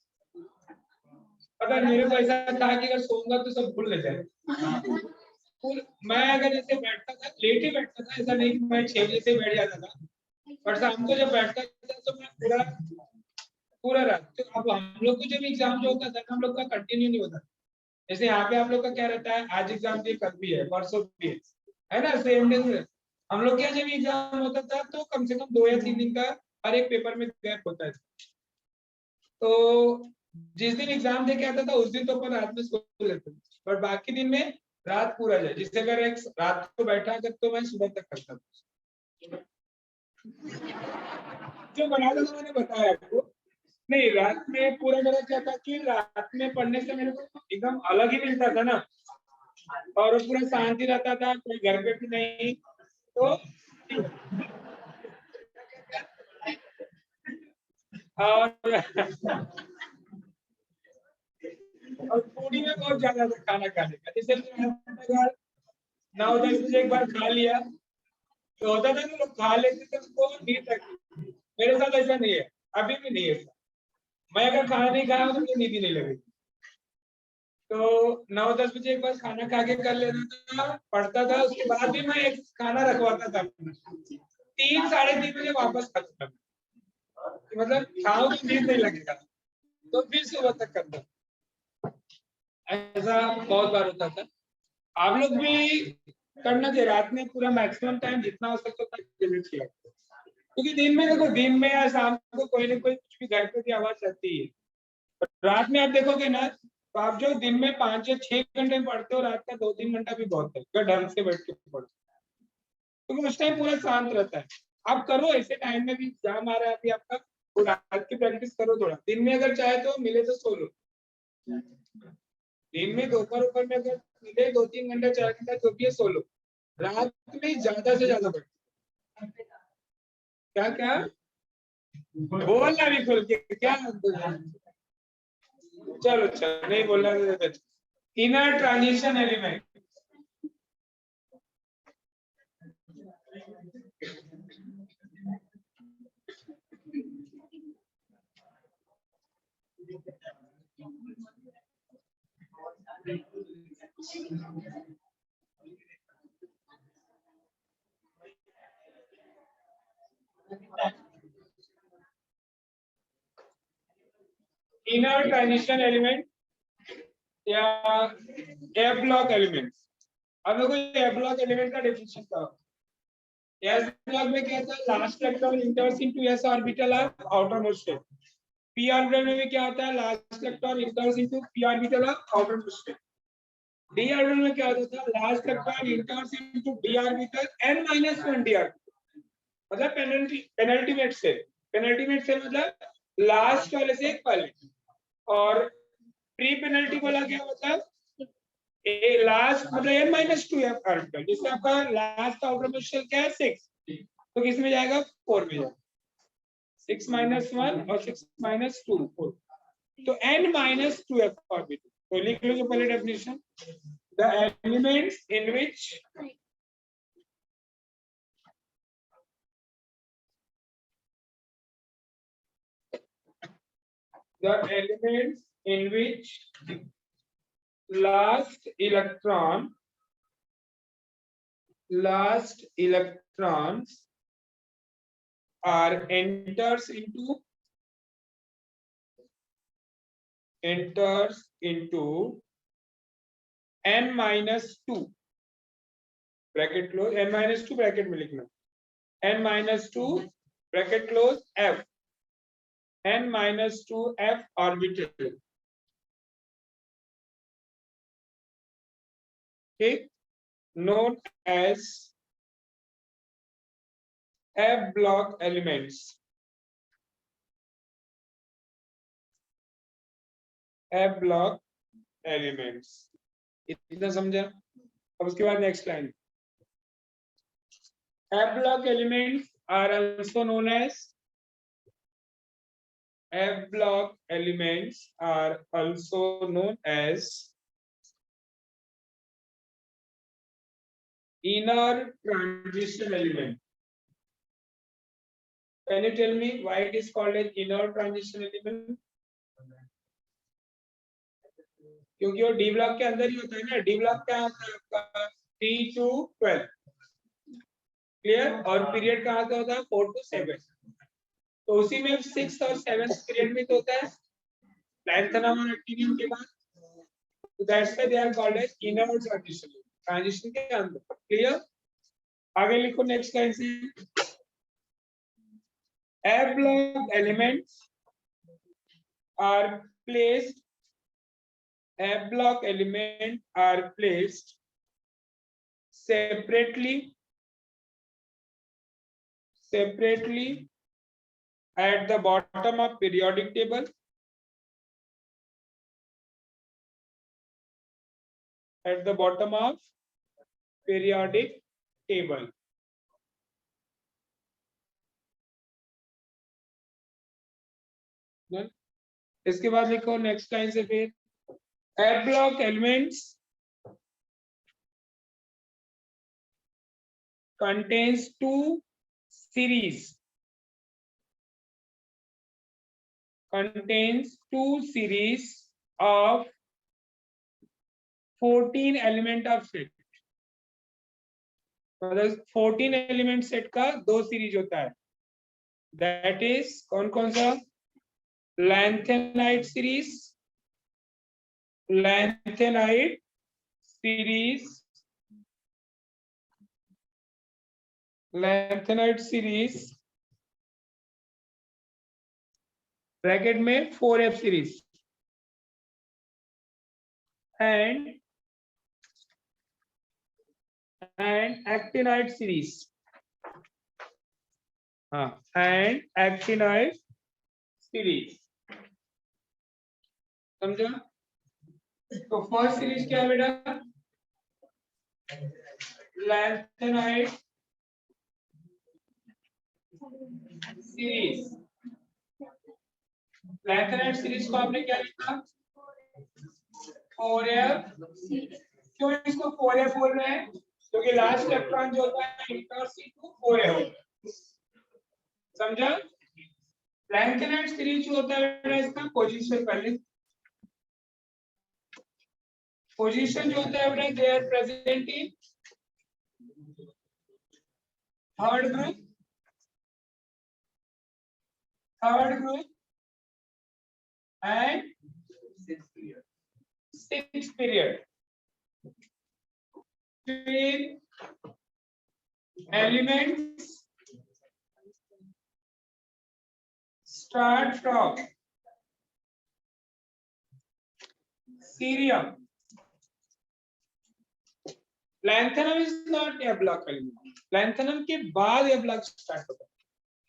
अगर मेरे को ऐसा था कि अगर सोऊंगा तो सब भूल जाए। मैं अगर जैसे बैठता था, लेट ही बैठता था, ऐसा नहीं कि मैं 6 बजे से बैठ जाता था, पर शाम को जब बैठता था तो मैं पूरा पूरा रात, तो अब हम लोग को जब एग्जाम जो होता था हम लोग का कंटिन्यू नहीं होता, जैसे यहाँ पे आप लोग का क्या रहता है, आज एग्जाम दिए कल भी है परसों भी है ना, सेम डे में। हम लोग क्या जब एग्जाम होता था तो कम से कम 2 या 3 दिन का हर एक पेपर में गैप होता है। तो जिस दिन एग्जाम दे के आता था उस दिन तो अपन रात में सो लेते थे, पर बाकी दिन में रात पूरा जाए। जिससे अगर एक रात को बैठा कर तो मैं सुबह तक करता था। जो बना था मैंने बताया आपको। नहीं, रात में पूरा मेरा क्या था कि रात में पढ़ने से मेरे को एकदम अलग ही मिलता था ना, और पूरा शांति रहता था, कोई घर पे भी नहीं। तो और और पूरी में बहुत ज्यादा था खाना खाने का। जैसे 9-10 बजे एक बार खा लिया तो होता था ना, लोग खा लेते थे उसको नींद लगती। मेरे साथ ऐसा नहीं है, अभी भी नहीं है ऐसा। मैं अगर खाना नहीं खाया तो मुझे नींद ही नहीं लगेगी। तो 9-10 बजे एक बार खाना खा के कर लेता था, पढ़ता था, उसके बाद भी मैं एक खाना रखवाता था अपना। 3-3:30 बजे वापस खाता था, मतलब खाओ तो नींद नहीं लगेगा, तो फिर सुबह तक करता। ऐसा बहुत बार होता था। आप लोग भी करना चाहिए, रात में पूरा मैक्सिमम टाइम जितना हो सके उतना देना चाहिए। क्योंकि दिन में देखो, दिन में या शाम को कोई ना कोई कुछ भी घर पे भी आवाज रहती है। रात में आप देखोगे ना, तो आप जो दिन में 5 या 6 घंटे पढ़ते हो, रात का 2-3 घंटा भी बहुत है अगर ढंग से बैठ के पढ़ो। क्योंकि उस टाइम पूरा शांत रहता है। आप करो ऐसे टाइम में भी, एग्जाम आ रहा है अभी आपका, तो रात की प्रैक्टिस करो थोड़ा। दिन में अगर चाहे तो मिले तो सो लो। दिन में दोपहर ऊपर में अगर मिले 2-3 घंटा 4 घंटा जो भी है सो लो। रात में ज्यादा से ज्यादा पढ़ो। क्या क्या बोलना भी खुल के क्या। चलो चलो, नहीं बोलना तो inner transition element. Inner transition element या एफ ब्लॉक एलिमेंट। अब देखो एफ ब्लॉक एलिमेंट का डेफिनेशन क्या है। एस ब्लॉक में क्या था, last electron इंटर्स into S orbital of outer most state. P orbital में क्या होता है, last electron इंटर्स into P orbital of outer most state. D orbital में क्या होता था, last electron इंटर्स into D orbital n-1 D orbital. मतलब पेनल्टीमेट सेल। पेनल्टीमेट सेल मतलब लास्ट वाले से एक पहले। और प्री पेनल्टी बोला गया मतलब लास्ट मतलब n-2 ऑर्बिटल, जिससे आपका लास्ट आउटर मोस्ट शेल क्या है 6, तो किस में जाएगा 4 में जाएगा। 6-1 और 6-2 4, तो n-2 ऑर्बिटल। तो लिख लो जो पहले definition, the elements in which the elements in which last electrons are enters into n-2 bracket close, n-2 bracket में लिखना, n-2 bracket close f, n-2 f orbital. ठीक, known as f block elements। f block elements इतना समझा। अब उसके बाद next line, f block elements are also known as f block elements are also known as inner transition element। Can you tell me why it is called as inner transition element? क्योंकि वो D block के अंदर ही होता है ना। D block क्या होता है आपका, 3 to 12, क्लियर। और पीरियड कहाँ का होता है 4 to 7, तो उसी में 6 और 7 पीरियड में तो होता है 9th नंबर एक्टिनियम के बाद। So that's why they are called as inner transition. Transition के अंदर. Clear? आगे लिखो next line से. A block elements are placed. A block element are placed separately at the bottom of periodic table. At the bottom of periodic table. इसके बाद लिखो next line से फिर A block elements contains two series. Contains two series of 14 element of set. मतलब 14 element set का दो series होता है. दैट इज कौन कौन सा? Lanthanide series, lanthanide series, lanthanide series bracket में 4F series and actinide series. And actinide series. समझा? तो फर्स्ट सीरीज क्या है बेटा? Lanthanide series. लैंथेनाइड सीरीज को आपने क्या लिखा? 4F. क्यों इसको 4F बोल रहे हैं? क्योंकि लास्ट इलेक्ट्रॉन जो होता है इंटर C2 4F. समझा? लैंथेनाइड सीरीज जो होता है इसका पोजीशन पहले पोजीशन जो होता है they are present in third group and sixth period. फिर elements start from cerium. Lanthanum is not a block element. Lanthanum के बाद ये ब्लॉक स्टार्ट होता है.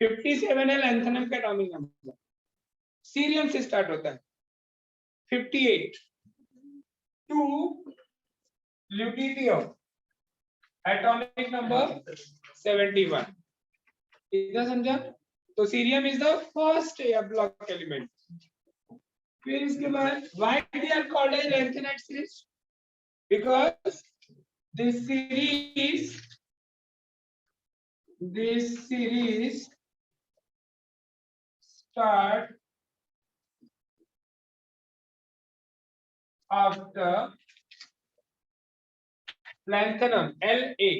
57 है लैंथेनम का एटॉमिक नंबर. सीरियम से स्टार्ट होता है. 58 टू ल्यूटीनियम एटॉमिक नंबर 71. इतना समझा? तो cerium is the first block element. फिर इसके बाद why they are called as lanthanide series? Because this series start after lanthanum La.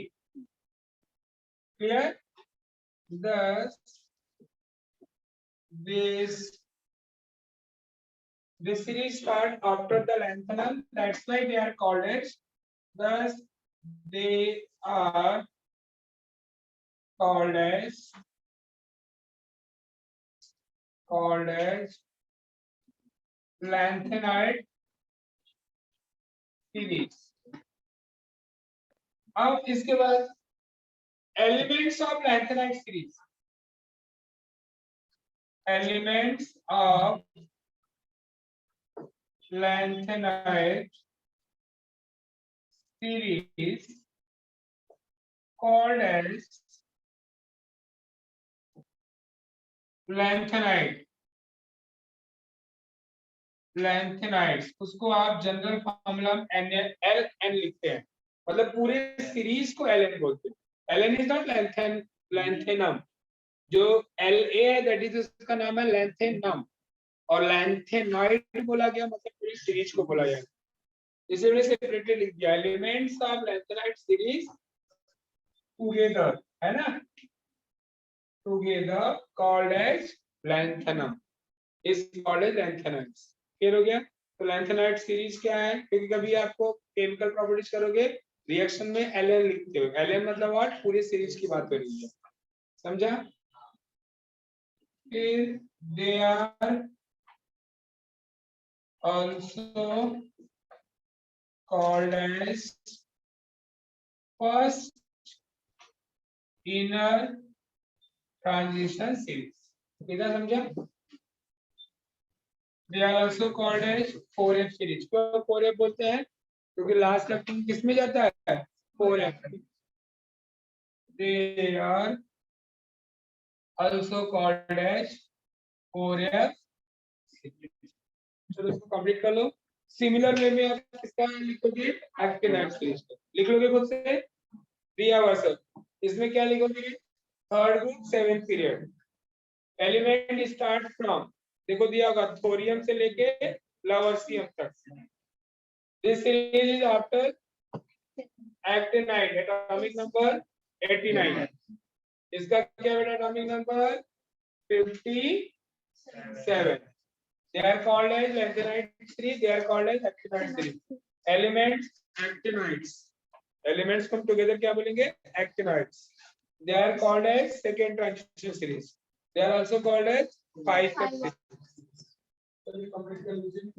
Clear? Thus this series start after the lanthanum. That's why they are called as. Thus they are called as lanthanide series. अब इसके बाद elements of lanthanide series. Elements of lanthanide series called as lanthanide. Lanthanides उसको आप general formula LN लिखते हैं. मतलब पूरे series को LN बोलते हैं. LN is not lanthanum. जो LA है दैट इज उसका नाम है लैंथेनम. और लैंथेनाइड बोला गया मतलब पूरी सीरीज को बोला गया. इसे मैंने सेपरेटली लिख दिया. Elements of lanthanide series together है ना. Together called as lanthanum is called as lanthanides. Clear हो गया? तो लैंथेनाइड सीरीज क्या है, क्योंकि कभी आपको केमिकल प्रॉपर्टीज करोगे रिएक्शन में एलएन लिखते हो, एलएन मतलब व्हाट, पूरी सीरीज की बात हो रही है, समझा। फिर they are also called as first inner transition series, कितना समझा। They are also called as 4F series, क्यों 4F बोलते हैं, क्योंकि लास्ट इलेक्ट्रॉन किस में जाता है, 4F। They are also called as 4F series। चलो इसको कंप्लीट कर लो। सिमिलर वे में आप किसका लिखोगे, एक्टिनाइड सीरीज को लिख लोगे खुद से, रिवर्सल। इसमें क्या लिखोगे, third group seventh period, element start from, देखो दिया होगा थोरियम से लेके फ्लावर्सियम तक। This series is after actinide, atomic number 89, इसका क्या बेटा atomic number 57। They are called as lanthanide series. They are called as actinide series. Elements actinides. Elements come together क्या बोलेंगे, actinides. They are called as second transition series. They are also called as 5-step series. So we complete the illusion.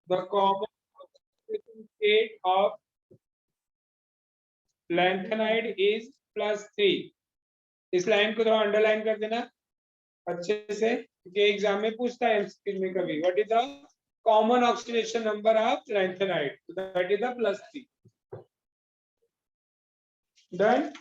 The common state of lanthanide is +3. इस line को थोड़ा underline कर देना अच्छे से, क्योंकि एग्जाम में पूछता है एमसीक्यू में कभी, what is the common oxidation number of lanthanide, that is the +3. Done.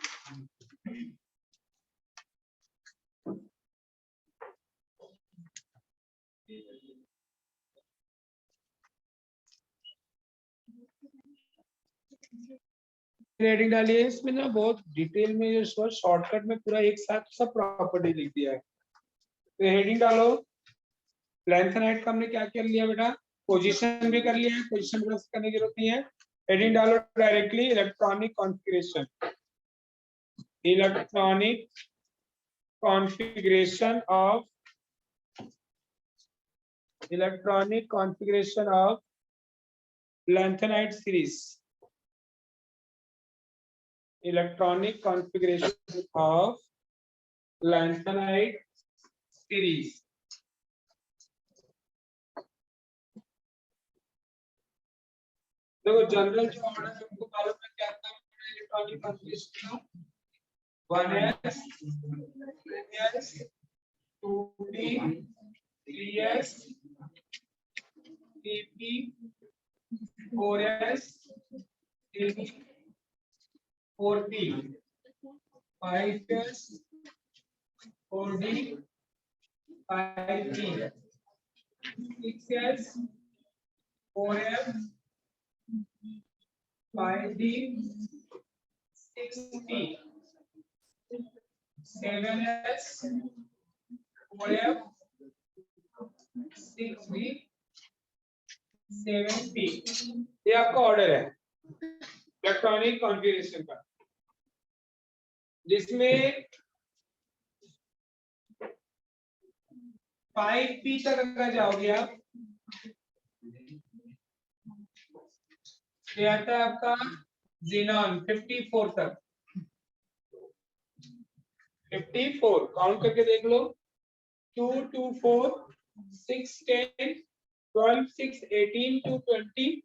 Heading डालिए, इसमें ना बहुत डिटेल में जो शॉर्टकट में पूरा एक साथ सब प्रॉपर्टी लिख दिया है. तो हेडिंग डालो. लैंथेनाइड का हमने क्या कर लिया बेटा, पोजीशन भी कर लिया है, पोजीशन प्लस करने की जरूरत नहीं है. हेडिंग डालो directly, electronic configuration. Electronic configuration of lanthanide series. Electronic configuration of lanthanide series. देखो जनरल जो ऑर्डर है हमको मालूम है क्या था इलेक्ट्रॉनिक कॉन्फ़िगरेशन का. 1s 3s 2p 3s 3p 4s 3p 4p 5s 4d 5p 6s 4f 5d 6p 7s 4f 6b 7p. ये आपका ऑर्डर है इलेक्ट्रॉनिक कॉन्फ़िगरेशन का, जिसमें 5p तक अगर जाओगे आप, ये आता है आपका ज़ीनॉन 54 तक. 54 काउंट करके देख लो. 2 2 4 6 10 12 6 18 2 20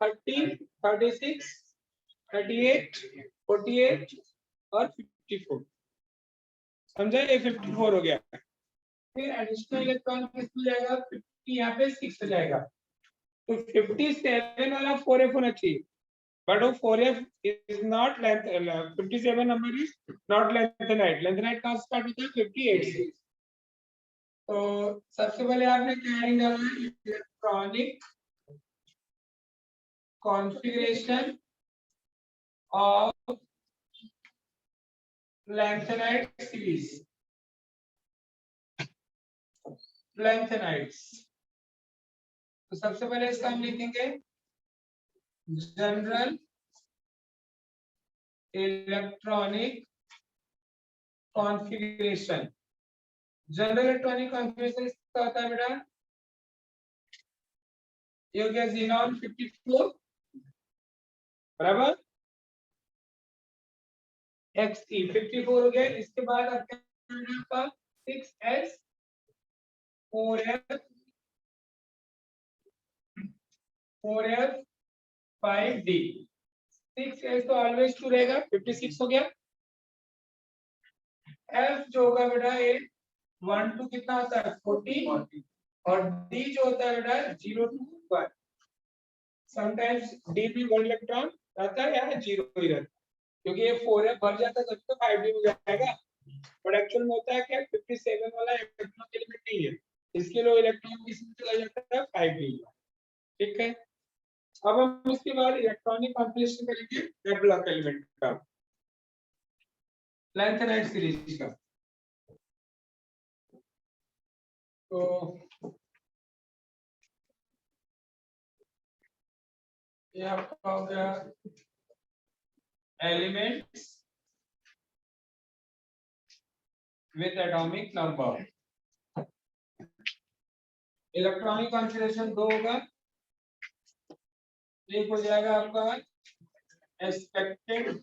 30 36 38 48 और 54. समझा, ये 54 हो गया. फिर एडिशनल इलेक्ट्रॉन किस में जाएगा, 50 यहाँ पे 6 हो जाएगा. तो 57 वाला 4f होना चाहिए, but वो 4f is not length. 57 number is not lanthanide. lanthanide कहाँ स्टार्ट होता है, 58 से. तो सबसे पहले आपने क्या डाला, electronic configuration of lanthanide series. lanthanides. तो सबसे पहले इसका हम लिखेंगे general electronic configuration. General electronic configuration इसका होता है बेटा, ये हो गया Xenon 54 बराबर Xe 54 हो गया। इसके बाद आपका 6s 4f 5d। 6s तो ऑलवेज ट्रू रहेगा, 56 हो गया। f जो होगा बेटा ये 1 to कितना होता है 40 और d जो होता है बेटा 0 to 1। समटाइम्स d भी 1 इलेक्ट्रॉन रहता है या 0 ही रहता है, क्योंकि ये 4f भर जाता है तब तो 5d हो जाएगा। बट एक्चुअल में होता है क्या 57 वाला इलेक्ट्रॉन एलिमेंट नहीं है, इसके लिए इलेक्ट्रॉन किसमें चला जाता है 5d। ठीक है, अब हम इसके बाद इलेक्ट्रॉनिक कॉन्फ़िगरेशन करेंगे डबल ब्लॉक एलिमेंट का, लैंथेनाइड सीरीज का। तो ये आपका हो गया elements with atomic number. Electronic configuration 2 होगा, एक हो जाएगा आपका expected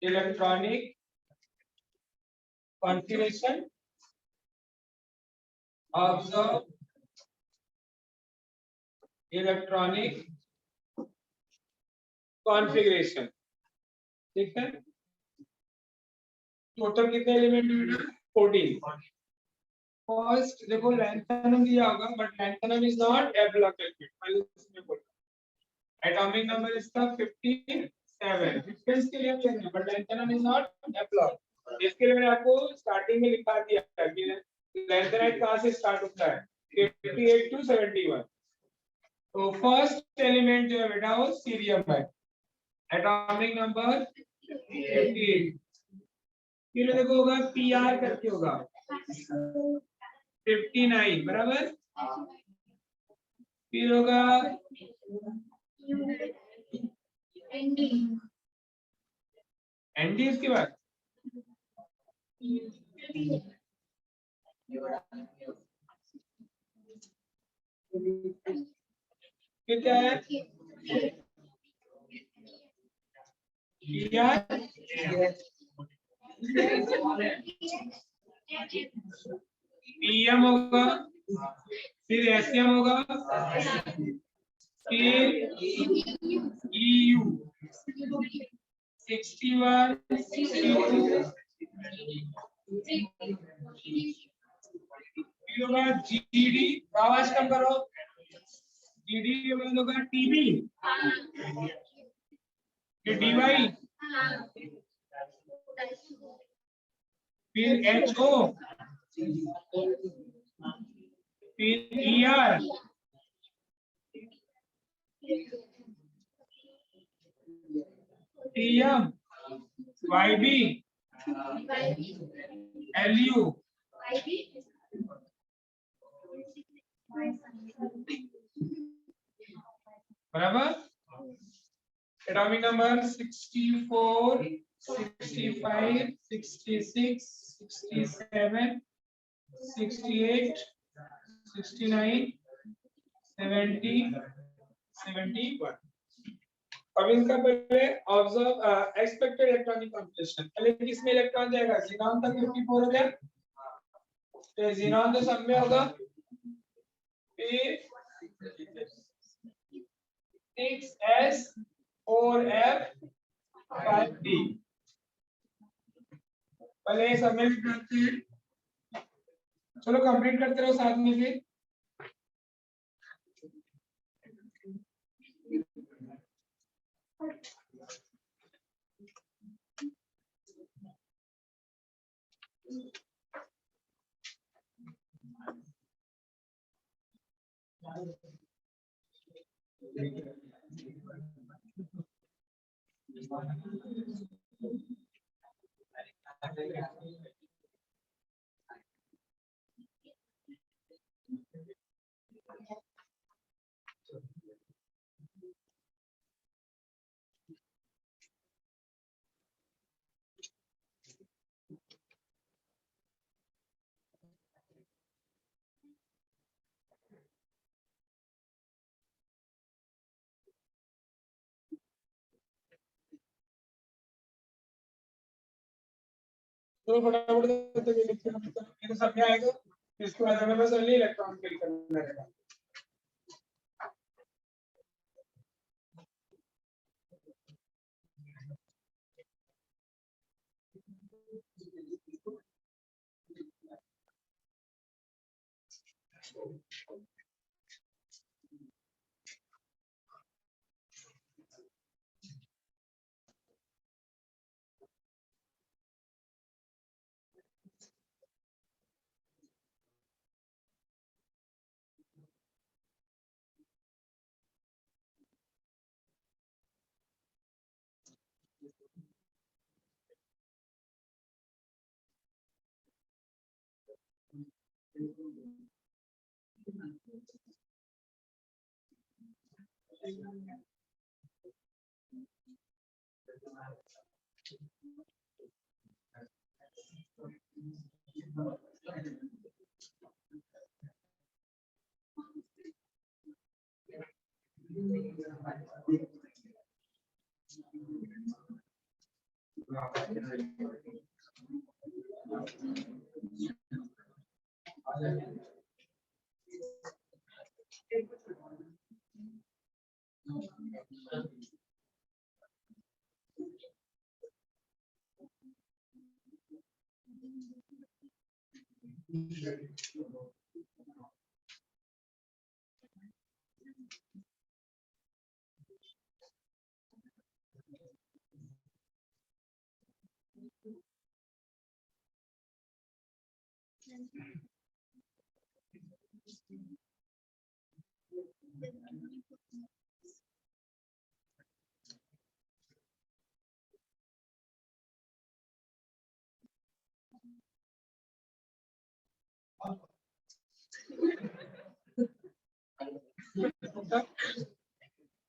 electronic configuration, observe electronic configuration. ठीक है, टोटल कितने एलिमेंट है 14। फर्स्ट देखो लैंथेनम दिया होगा, but lanthanum is not a block element, पहले इसमें बोला। एटॉमिक नंबर इसका 57, डिफरेंस के लिए हम लेंगे, but lanthanum is not a block. इसके लिए मैंने आपको स्टार्टिंग में लिखा दिया है कि लैंथेनाइड कहां से स्टार्ट होता है 58 to 71। तो फर्स्ट एलिमेंट जो है बेटा वो सीरियम है, एटॉमिक नंबर 58। फिर देखो होगा पीआर करके होगा 59 बराबर। फिर होगा एनडी इसके बाद फिर क्या है पीएम होगा, फिर एसएम होगा, फिर ईयू 61 62, फिर होगा जीडी, आवाज कम करो, जीडी के बाद होगा टीबी, फिर डीवाई, फिर एचओ, फिर ईआर, टीएम, वाईबी, एलयू, बराबर। Atomic number 64 65 66 67 68 69 70 71। अब इनका पहले ऑब्जर्व एक्सपेक्टेड इलेक्ट्रॉनिक कॉन्फ़िगरेशन, पहले किसमें इलेक्ट्रॉन जाएगा ज़ीनॉन तक 54 हो गया, तो ज़ीनॉन तो सब में होगा, फिर 6s 4f 5d। पहले सब में करते हैं, चलो कंप्लीट करते रहो साथ में फिर। तो फटाफट तक ये लिखना पड़ता है, ये सब में आएगा। इसके बाद हमें बस ओनली इलेक्ट्रॉन फिल करना रहेगा।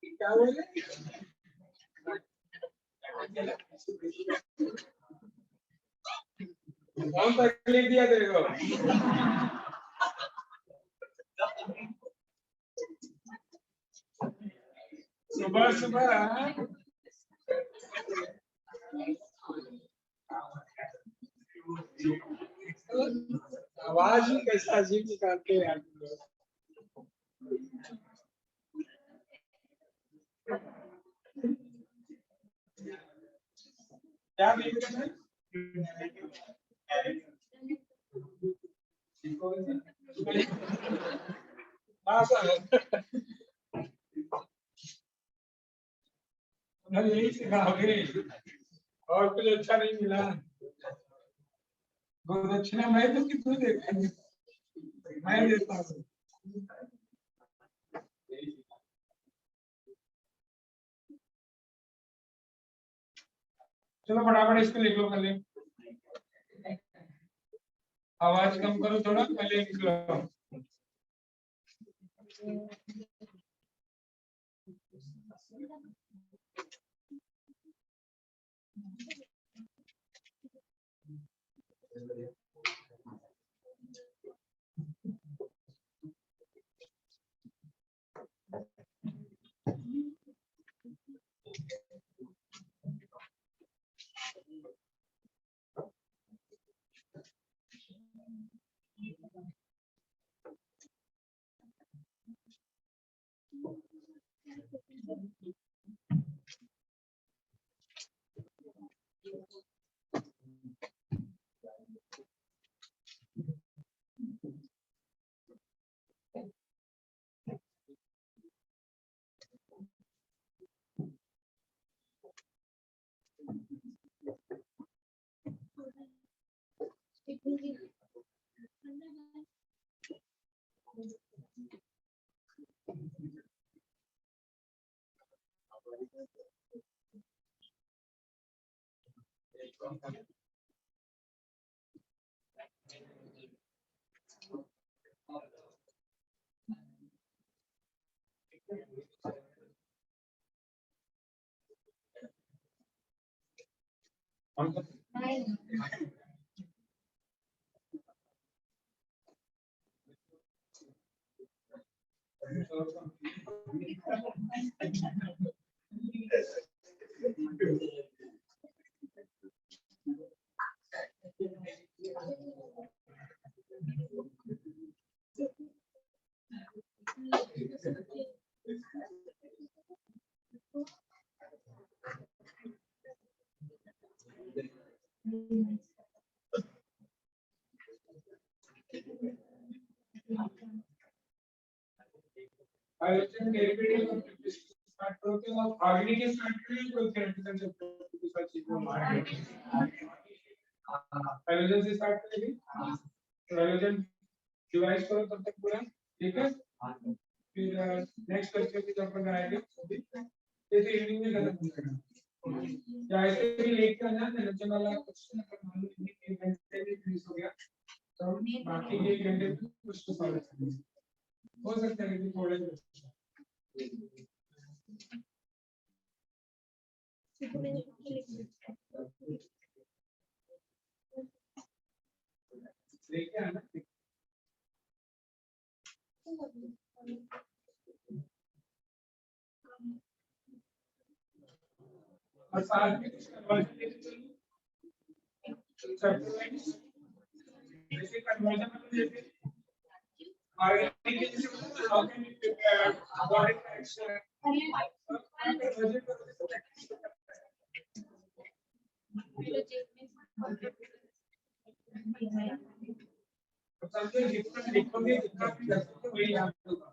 क्या बोले? कौन तकलीफ दिया तेरे को? सुबह सुबह आवाज ही कैसा अजीब निकालते हैं लोग। क्या यही सिखाओगे और कुछ अच्छा नहीं मिला। दक्षिणा मैं तो कितनी देता हूँ, मैं देता हूँ। चलो फटाफट इसको लिख लो पहले, आवाज कम करो थोड़ा, पहले लिख लो। हाइड्रोजन डेरिवेटिव स्टार्ट करो के और ऑर्गेनिक के स्टार्ट करें कोई थ्योरेटिकल चैप्टर की सारी चीजें मार हाइड्रोजन से स्टार्ट करेंगे हाइड्रोजन डिवाइस करो तब तक पूरा ठीक है फिर नेक्स्ट क्वेश्चन की तरफ बनाएंगे जैसे इवनिंग में गलत नहीं करना या ऐसे भी लेके आना नेचर वाला क्वेश्चन अगर मान लो एक घंटे में फिनिश हो गया तो बाकी के घंटे में कुछ तो सॉल्व करेंगे हो सकता है कि थोड़े लेके आना और साथ में कुछ कन्वर्जन लेके चलो जैसे कन्वर्जन मतलब जैसे ऑर्गेनिक से how can you prepare body fracture सबसे जितना लिखोगे जितना भी कर सकते वही याद होगा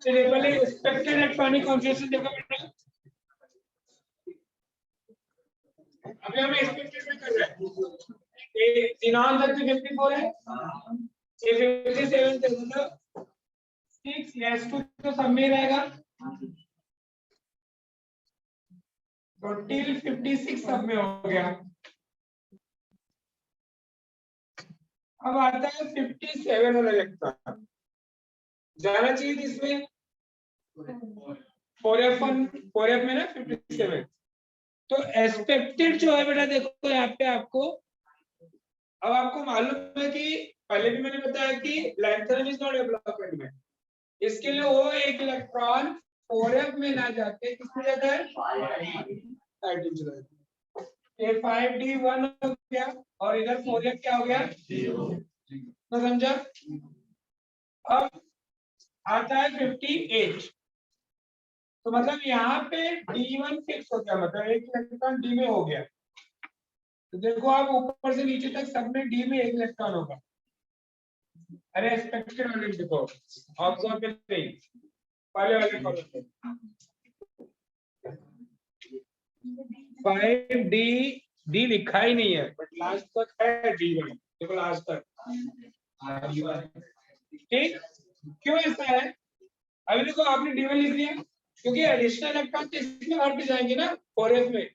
चलिए पहले एक्सपेक्टेड इलेक्ट्रॉनिक कॉन्फ़िगरेशन देखो बेटा अभी हमें एक्सपेक्टेड में कर रहे हैं ये जिनॉन तक 54 है ये 57 तक मतलब 6 s2 तो सब में रहेगा तो टिल 56 सब में हो गया अब आता है 57 वाला इलेक्ट्रॉन जाना चाहिए किसमें 4f1 4f में ना 57 तो एक्सपेक्टेड जो है बेटा देखो यहाँ पे आपको अब आपको मालूम है कि पहले भी मैंने बताया कि लैंथोनिम इज नॉट डेवलपमेंट में इसके लिए वो एक इलेक्ट्रॉन 4f में ना जाके किसमें जाता है 5d चला जाता है ये 5d1 हो गया और इधर 4f क्या हो गया 0 तो समझा अब आता है 58 तो मतलब यहाँ पे D1 फिक्स हो गया मतलब एक इलेक्ट्रॉन D में हो गया तो देखो आप ऊपर से नीचे तक सब में D में एक इलेक्ट्रॉन होगा अरे एक्सपेक्टेड वाले देखो ऑब्जर्व पे नहीं पहले वाले कॉलम पे 5D D लिखा ही नहीं है बट लास्ट तक है D1 देखो लास्ट तक ठीक क्यों ऐसा है अभी देखो आपने D1 लिख दिया क्योंकि एडिशनल इलेक्ट्रॉन इसमें और भी जाएंगे ना 4f में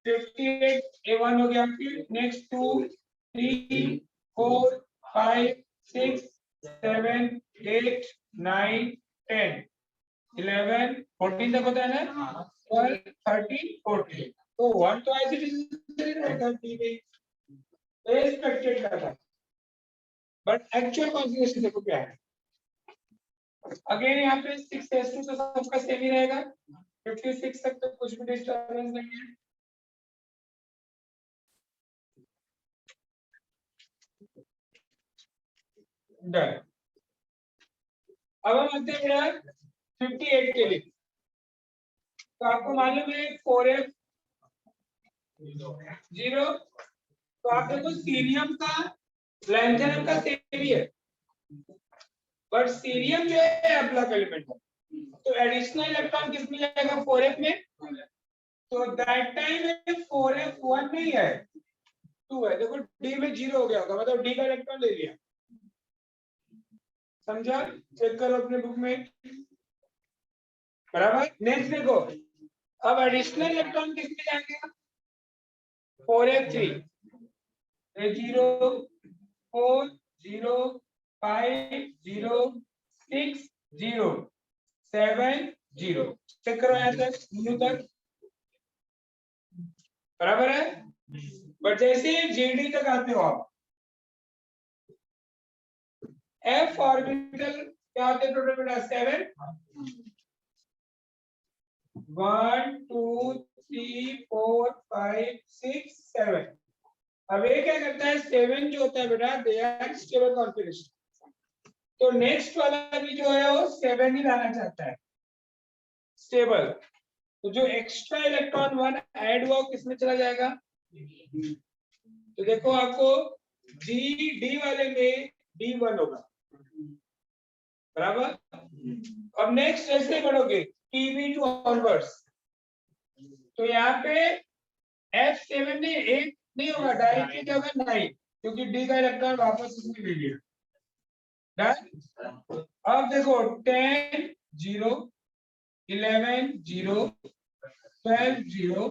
58 A1 हो गया फिर नेक्स्ट 2 3 4 5 6 7 8 9 10 11 14 तक होता है ना 12 13 14 तो 1 तो ऐसे ही रहेगा डी में, एक्सपेक्टेड का था, बट एक्चुअल कॉन्फ़िगरेशन देखो क्या है। अगेन यहाँ पे 6s2 तो सबका सेम ही रहेगा, 56 तक तो कुछ भी डिस्टर्बेंस नहीं है। डन। अब हम आते हैं यार 58 के लिए। तो आपको मालूम है 4f 0, तो आप देखो सीरियम का लैंथनम का सेम ही है, बट सीरियम जो है एप्लक एलिमेंट है, तो एडिशनल इलेक्ट्रॉन किस में जाएगा 4f में, तो दैट टाइम में 4f 1 नहीं है 2 है। देखो d में 0 हो गया होगा, मतलब d का इलेक्ट्रॉन ले लिया, समझा? चेक करो अपने बुक में, बराबर। नेक्स्ट देखो, अब एडिशनल इलेक्ट्रॉन किस में जाएंगे 4f3, 0 4 0 5 0 6 0 7 0, चेक करो यहाँ तक न्यू तक, बराबर है। बट जैसे जेडी तक आते हो आप, एफ ऑर्बिटल क्या होते हैं टोटल बेटा 7, 1 2 3 4 5 6 7। अब ये क्या करता है 7 जो होता है बेटा दे आर स्टेबल कॉन्फिगरेशन, तो नेक्स्ट वाला भी जो है वो 7 ही लाना चाहता है स्टेबल, तो जो एक्स्ट्रा इलेक्ट्रॉन 1 ऐड हुआ किसमें चला जाएगा, तो देखो आपको जी डी वाले में D1 होगा, बराबर। अब नेक्स्ट ऐसे बढ़ोगे TB टू ऑनवर्ड्स, तो यहाँ पे F7 ने 8 नहीं होगा, डायरेक्टली क्या होगा 9, क्योंकि D का इलेक्ट्रॉन वापस उसमें ले लिया। डन। अब देखो 10 0 11 0 12 0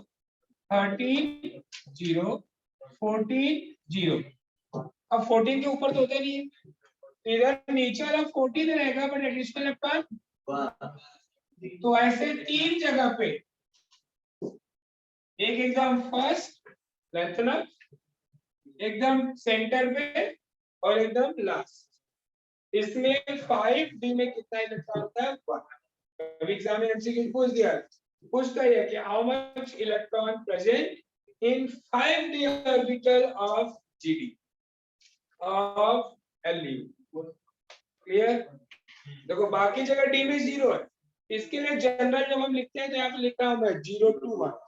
13 0 14 0, अब 14 के ऊपर तो होता नहीं है, इधर नीचे वाला 14 रहेगा बट एडिशनल इलेक्ट्रॉन, तो ऐसे 3 जगह पे, एक एकदम फर्स्ट लैंथनम, एकदम सेंटर पे और एकदम लास्ट, इसमें 5D में कितना इलेक्ट्रॉन होता है 1। अभी एग्जाम में एमसीक्यू पूछता है कि how much electron present in 5D orbital of GD of LU, clear. देखो बाकी जगह डी में 0 है, इसके लिए जनरल जब हम लिखते हैं तो यहाँ पे लिखा हूं मैं 0 to 1,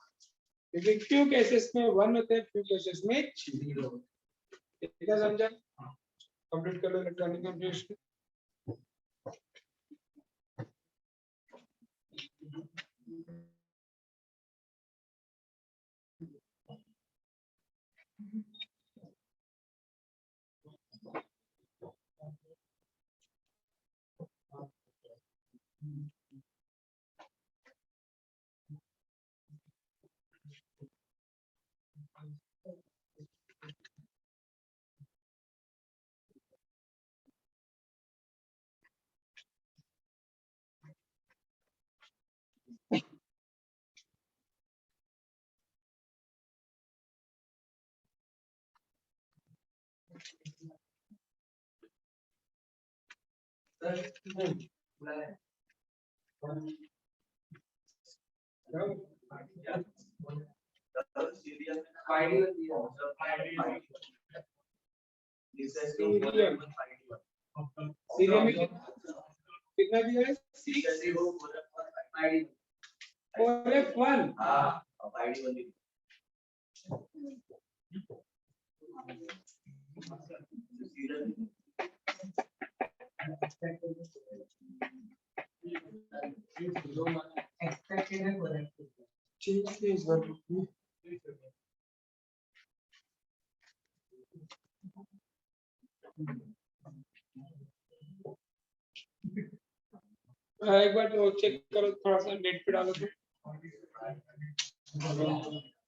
क्योंकि फ्यू केसेस में 1 होते हैं, फ्यू केसेस में 0 होते हैं। क्या समझा? कंप्लीट कर लो इलेक्ट्रॉनिक कंप्यूटेशन। सीरियम में कितना दिया है 4F1, एक बार तो चेक करो, थोड़ा सा नेट पे डालो तो,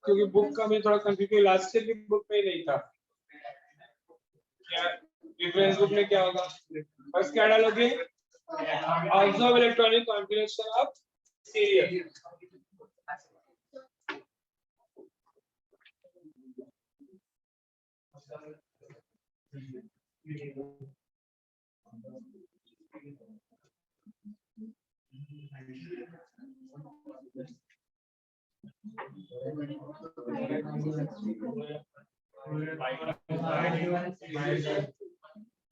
क्योंकि बुक का मैं थोड़ा कंफ्यूज, लास्ट ईयर की बुक में नहीं था। रेफरेंस बुक में क्या होगा, बस क्या डालोगे observe electronic configuration of serial,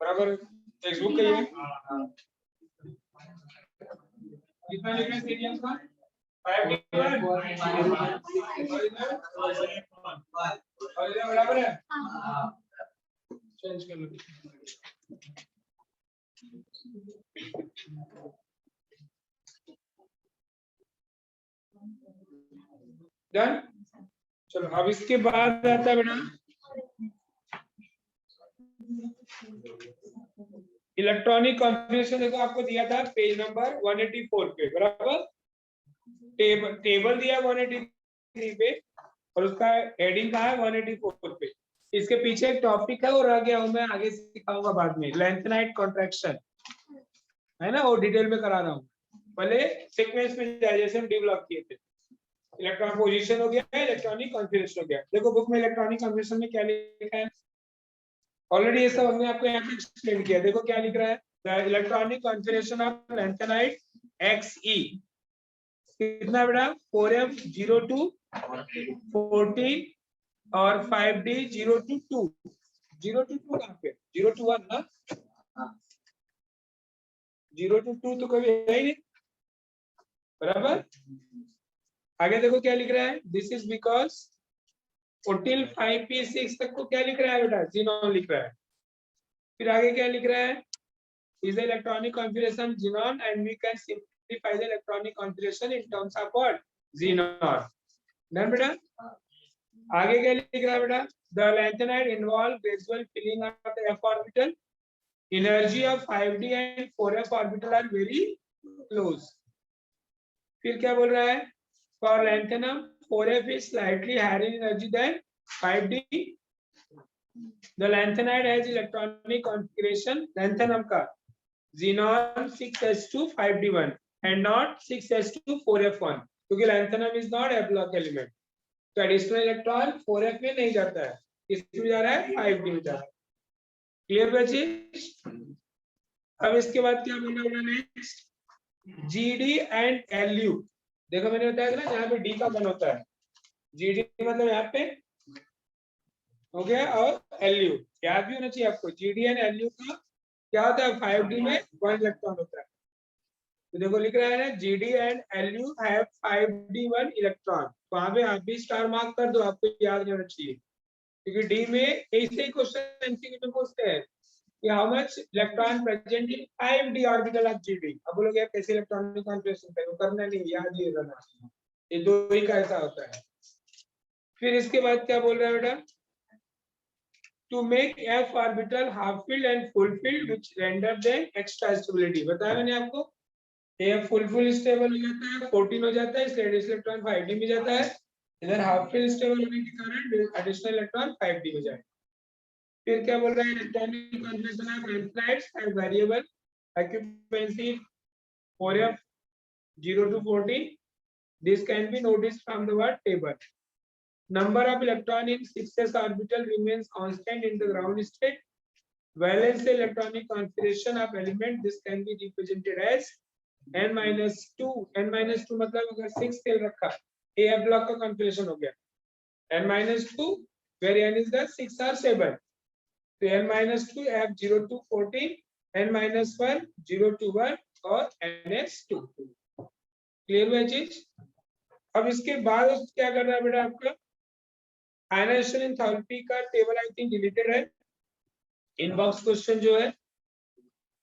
बराबर टेक्स्टबुक का ये कितना लिखना है सीरियल का 5 और इधर बराबर है चेंज कर लो डन। चलो अब इसके बाद आता है बेटा इलेक्ट्रॉनिक कॉन्फ़िगरेशन। देखो आपको दिया था पेज नंबर 184 पे, बराबर टेबल दिया 183 पे और उसका हेडिंग कहा है 184 पे। इसके पीछे एक टॉपिक है और रह गया हूं मैं, आगे सिखाऊंगा बाद में, लेंथेनाइट कॉन्ट्रैक्शन है ना, वो डिटेल में करा रहा हूँ। पहले सीक्वेंस में जाए जैसे हम डेवलप किए थे। इलेक्ट्रॉन पोजीशन हो गया, इलेक्ट्रॉनिक कॉन्फ़िगरेशन हो गया। देखो बुक में इलेक्ट्रॉनिक कॉन्फ़िगरेशन में क्या लिखा है, ऑलरेडी ये सब हमने आपको यहाँ पे एक्सप्लेन किया। देखो क्या लिख रहा है, the electronic configuration of lanthanide XE कितना बेटा 4F02 14 और 5D022 022 कहाँ पे 021 ना 022 तो कभी है ही नहीं, बराबर। आगे देखो क्या लिख रहा है, this is because till 5p6 तक को क्या लिख रहा है बेटा, जीनॉन लिख रहा है। फिर आगे क्या लिख रहा है, is the electronic configuration xenon and we can simplify the electronic configuration in terms of what xenon। Done बेटा। आगे क्या लिख रहा है बेटा, the lanthanide involve gradual filling of the f orbital, energy of 5d and 4f orbital are very close। फिर क्या बोल रहा है, for lanthanum 4f is slightly higher in energy than 5d। the lanthanide has electronic configuration lanthanum का xenon 6s2 5d1 and not 6s2 4f1 क्योंकि lanthanum is not a block element, तो additional electron 4f में नहीं जाता है, इसमें जा रहा है 5d में जा रहा है। क्लियर बच्चे। अब इसके बाद क्या बोलना है नेक्स्ट, GD एंड LU। देखो मैंने बताया ना यहाँ पे D का बन होता है, GD मतलब यहाँ पे हो गया, और LU याद भी होना चाहिए आपको, GD एंड LU का क्या होता है 5d में 1 इलेक्ट्रॉन होता है। तो देखो लिख रहा है ना GD and LU have 5d1 electron, तो वहां पे आप भी स्टार मार्क कर दो, आपको याद रहना चाहिए क्योंकि D में ऐसे ही क्वेश्चन एमसीक्यू में पूछते हैं कि how much electron present in 5d orbital of GD। अब बोलोगे यार कैसे इलेक्ट्रॉनिक कॉन्फ़िगरेशन है, वो करना नहीं, याद ही रहना, ये दो ही का ऐसा होता है। फिर इसके बाद क्या बोल रहा है बेटा, to make f orbital half filled and full filled which render them extra stability। बताया मैंने आपको, ये फुल स्टेबल हो जाता है 14 हो जाता है, इसलिए एडिशनल इलेक्ट्रॉन 5d में जाता है, इधर हाफ फिल स्टेबल होने के कारण एडिशनल इलेक्ट्रॉन 5d में जाएगा। फिर क्या बोल रहा है, इलेक्ट्रॉनिक कॉन्फ़िगरेशन ऑफ lanthanide है variable occupancy 4f0 to 14, this can be noticed from the word table। number of electron in 6s orbital remains constant in the ground state। valence electronic configuration of element, this can be represented as n-2। n-2 मतलब अगर 6 cell रखा, a block का configuration हो गया, n-2 where n is the 6 or 7, तो n-2 f0 to 14, n-1 0 to 1 और ns2। Clear हुआ चीज। अब इसके बाद क्या कर रहा है बेटा, आपका आयनाइजेशन एंथैल्पी का टेबल आई थिंक डिलीटेड है, इनबॉक्स क्वेश्चन जो है।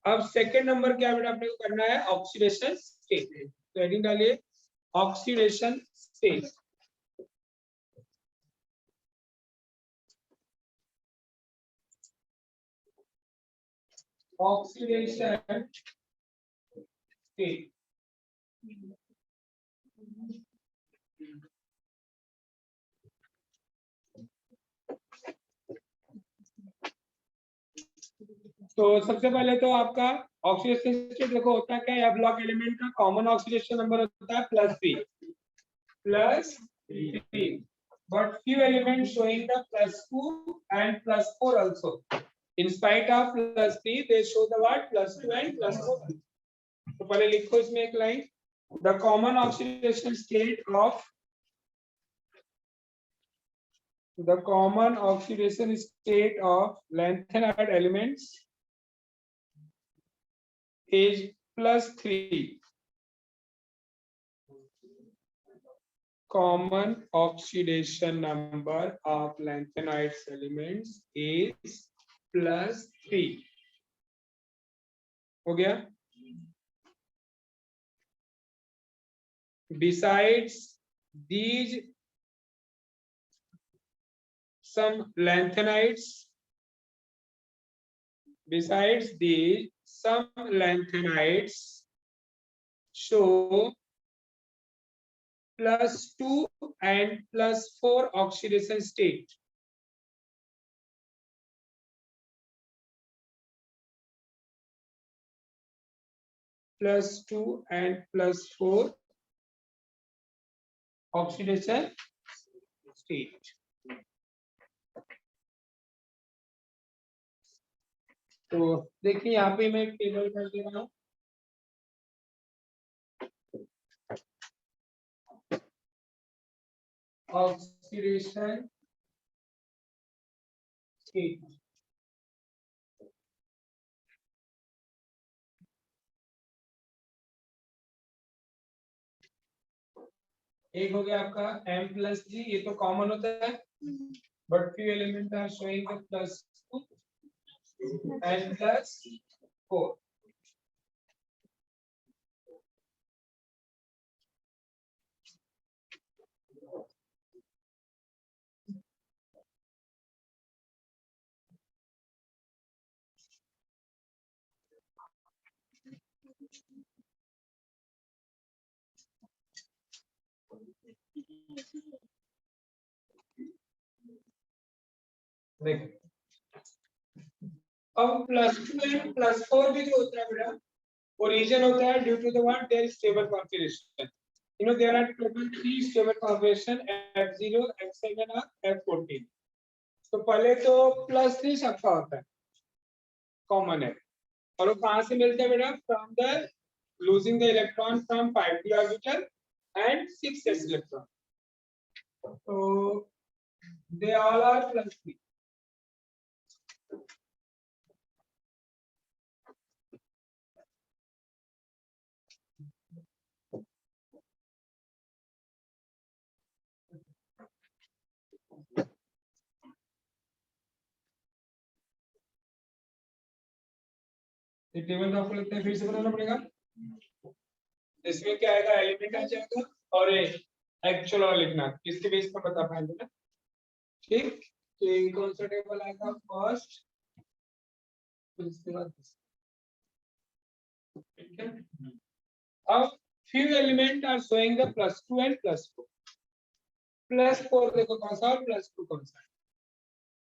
अब सेकंड नंबर क्या बेटा अपने को करना है, ऑक्सीडेशन स्टेट। तो हेडिंग डालिए ऑक्सीडेशन स्टेट। ऑक्सीडेशन स्टेट तो सबसे पहले तो आपका ऑक्सीडेशन स्टेट देखो होता है क्या, या ब्लॉक एलिमेंट का कॉमन ऑक्सीडेशन नंबर होता है +3 but few elements showing the +2 and +4 also। In spite of +3, they show the what? +2 and +4. तो पहले लिखो इसमें एक line. The common oxidation state of lanthanide elements is +3. Common oxidation number of lanthanide elements is +3. हो गया? Besides these, some lanthanides show +2 and +4 oxidation state. +2 and +4 oxidation state. तो देखिए यहाँ पे मैं एक टेबल कर दे रहा हूँ. Oxidation state. एक हो गया आपका M+G, ये तो कॉमन होता है, but few element are showing +2 and +4. अब +2 and +4 भी जो होता है बेटा, वो रीजन होता है due to the what their stable configuration. You know there are total 3 stable configuration, F0, F7 और F14. तो पहले तो +3 सबका होता है, कॉमन है, और वो कहाँ से मिलता है बेटा? From the losing the electron from 5d orbital and 6s electron. तो they all are +3. ये टेबल आपको लगता है फिर से बनाना पड़ेगा. इसमें क्या आएगा? एलिमेंट आ जाएगा और एक्चुअल और लिखना, किसके बेस पर बता पाएंगे ना. ठीक, तो ये कौन सा टेबल आएगा? फर्स्ट, फिर इसके बाद ठीक है. अब few element are showing the +2 and +4. +4 देखो कौन सा और +2 कौन सा है.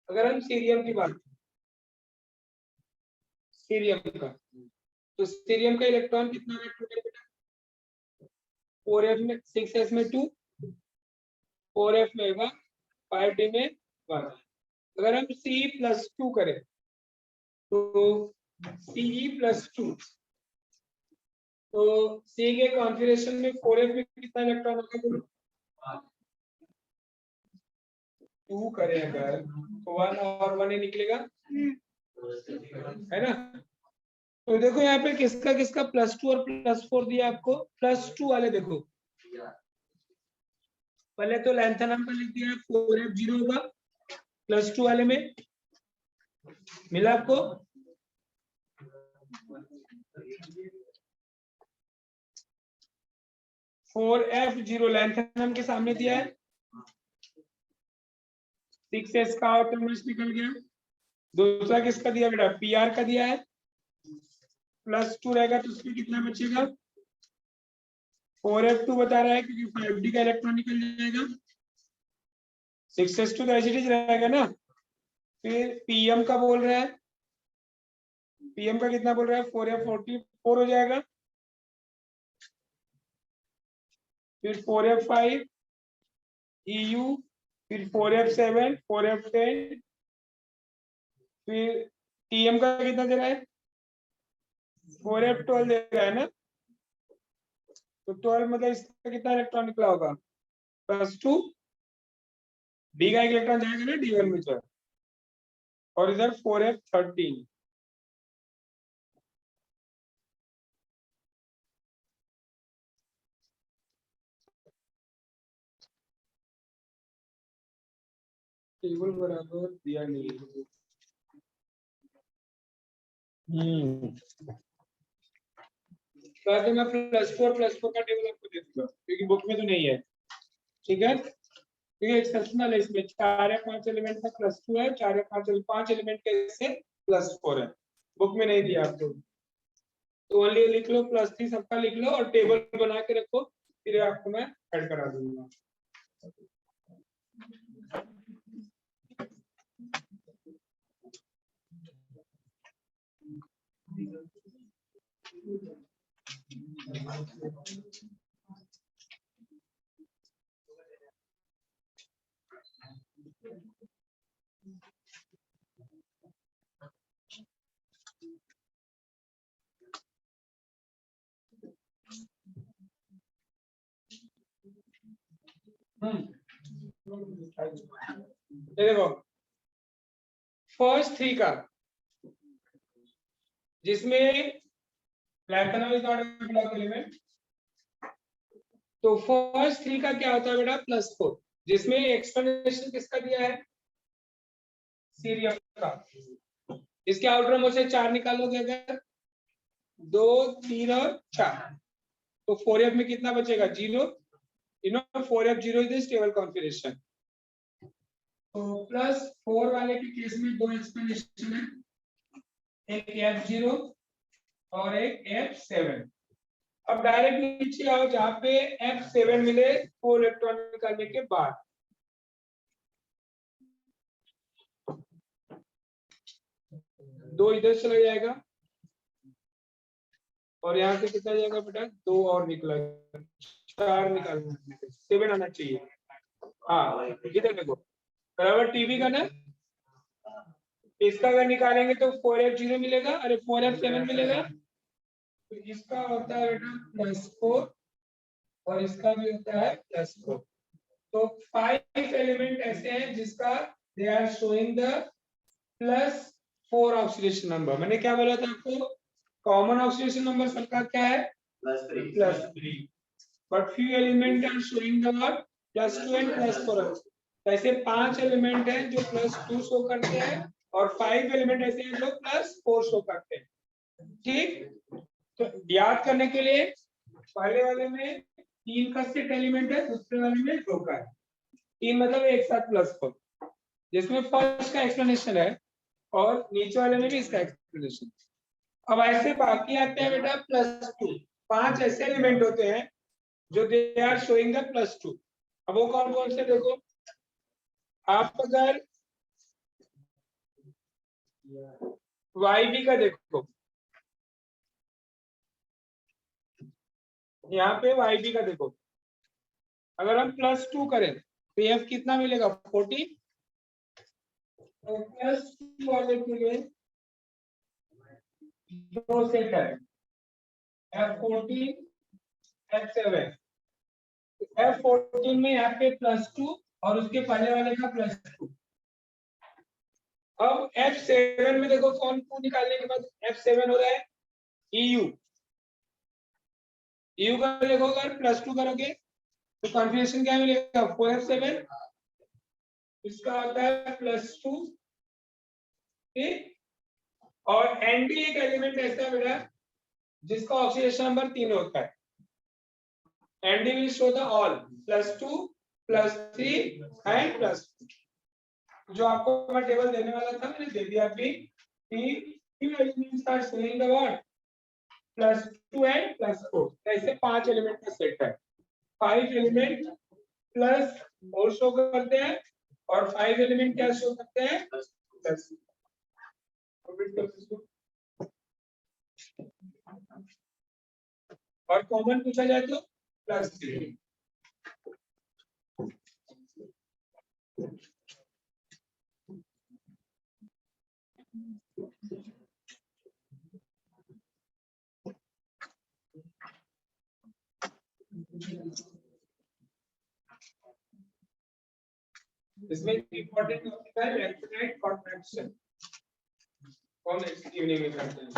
अगर हम सीरियम की बात करें, सीरियम का, तो सीरियम का इलेक्ट्रॉन कितना है बेटा? 4f में 6s में 2, 4f में 1, 5d में 1. अगर हम Ce+2 करें तो Ce+2, तो C के कॉन्फ़िगरेशन में 4f में कितना इलेक्ट्रॉन होगा बोलो? 2 करें अगर तो 1 और 1 ही निकलेगा, है ना. तो देखो यहाँ पे किसका किसका +2 और +4 दिया आपको. +2 वाले देखो, पहले तो लैंथेनम का लिख दिया 4f0 होगा, +2 वाले में मिला आपको. (4f0) लैंथेनम के सामने दिया है. 6s का ऑटोमेटिक निकल गया. दूसरा किसका दिया बेटा? Pr का दिया है. +2 रहेगा तो उसमें कितना बचेगा? 4f2 बता रहा है क्योंकि 5d का इलेक्ट्रॉन निकल जाएगा. 6s2 तो एज इट इज रहेगा ना. फिर pm का बोल रहा है, pm का कितना बोल रहा है? 4f44 हो जाएगा. फिर 4f5 EU, फिर 4f7, 4f10, फिर टीएम का कितना दे रहा है 4f12 दे रहा है ना, तो 12 मतलब इसका कितना इलेक्ट्रॉन निकला होगा +2, डी का एक इलेक्ट्रॉन जाएगा ना D1 में चल, और इधर 4f13। टेबल बराबर दिया नहीं है। मैं +4 का टेबल आपको दे दूंगा क्योंकि बुक में तो नहीं है, ठीक है। क्योंकि एक्सेप्शनल है, इसमें 4 या 5 एलिमेंट का +2 है, 4 या 5 एलिमेंट कैसे +4 है, बुक में नहीं दिया आपको, तो ओनली लिख लो +3 सबका लिख लो और टेबल बना के रखो, फिर आपको मैं ऐड करा दूंगा। देखो फर्स्ट 3 का जिसमें platinum is not a block element, तो फर्स्ट 3 का क्या होता है बेटा +4, जिसमें एक्सप्लेनेशन किसका दिया है सीरियम का। इसके आउटर मोड से 4 निकालोगे अगर 2 3 और 4, तो 4f में कितना बचेगा 0, 4f 0 इज स्टेबल कॉन्फिगरेशन। तो +4 वाले के केस में 2 एक्सप्लेनेशन है, एक f0 और एक f7। अब डायरेक्ट नीचे आओ जहां पे f7 मिले 4 इलेक्ट्रॉन निकालने के बाद, दो इधर चला जाएगा और यहाँ से कितना जाएगा बेटा 2 और निकला, 4 निकालना, 7 आना चाहिए। हाँ इधर देखो बराबर टीवी का ना, इसका अगर निकालेंगे तो 4f0 मिलेगा, अरे 4f7 मिलेगा, तो इसका होता है बेटा +4 और इसका भी होता है +4। तो 5 एलिमेंट ऐसे हैं जिसका they are showing the +4 oxidation number. मैंने क्या बोला था आपको, कॉमन ऑक्सीडेशन नंबर सबका क्या है +3, but few element are showing the what +2 and +4। ऐसे 5 एलिमेंट हैं जो +2 शो करते हैं और 5 एलिमेंट ऐसे हैं जो +4 शो करते हैं, ठीक। तो याद करने के लिए पहले वाले में 3 का सेट एलिमेंट है, दूसरे वाले में 2 का है, 3 मतलब एक साथ +4, जिसमें फर्स्ट का एक्सप्लेनेशन है और नीचे वाले में भी इसका एक्सप्लेनेशन। अब ऐसे बाकी आते हैं बेटा +2, 5 ऐसे एलिमेंट होते हैं जो दे आर शोइंग द +2। अब वो कौन कौन से देखो, आप अगर YB का देखो, यहाँ पे YB का देखो, अगर हम +2 करें तो F कितना मिलेगा 40, तो +2 वाले के लिए 2 सेट है F14 F7। F14 में यहाँ पे +2 और उसके पहले वाले का +2। अब F7 में देखो कौन को निकालने के बाद F7 हो रहा है EU। EU का देखो अगर +2 करोगे तो कॉन्फिगरेशन क्या मिलेगा 4f7, इसका आता है +2, ठीक। और ND एक एलिमेंट ऐसा बेटा जिसका ऑक्सीडेशन नंबर 3 होता है, ND will show the all +2 +3 and +2। जो आपको मैं टेबल देने वाला था मैंने दे दिया अभी, few elements are showing the what +2 and +4। ऐसे 5 एलिमेंट का सेट है, 5 एलिमेंट +4 शो करते हैं और 5 एलिमेंट क्या शो करते हैं +2। और कॉमन पूछा जाए तो +3। इसमें इम्पोर्टेंट टॉपिक है इलेक्ट्रोलाइट कॉन्ट्रैक्शन, कौन नेक्स्ट इवनिंग में करते हैं।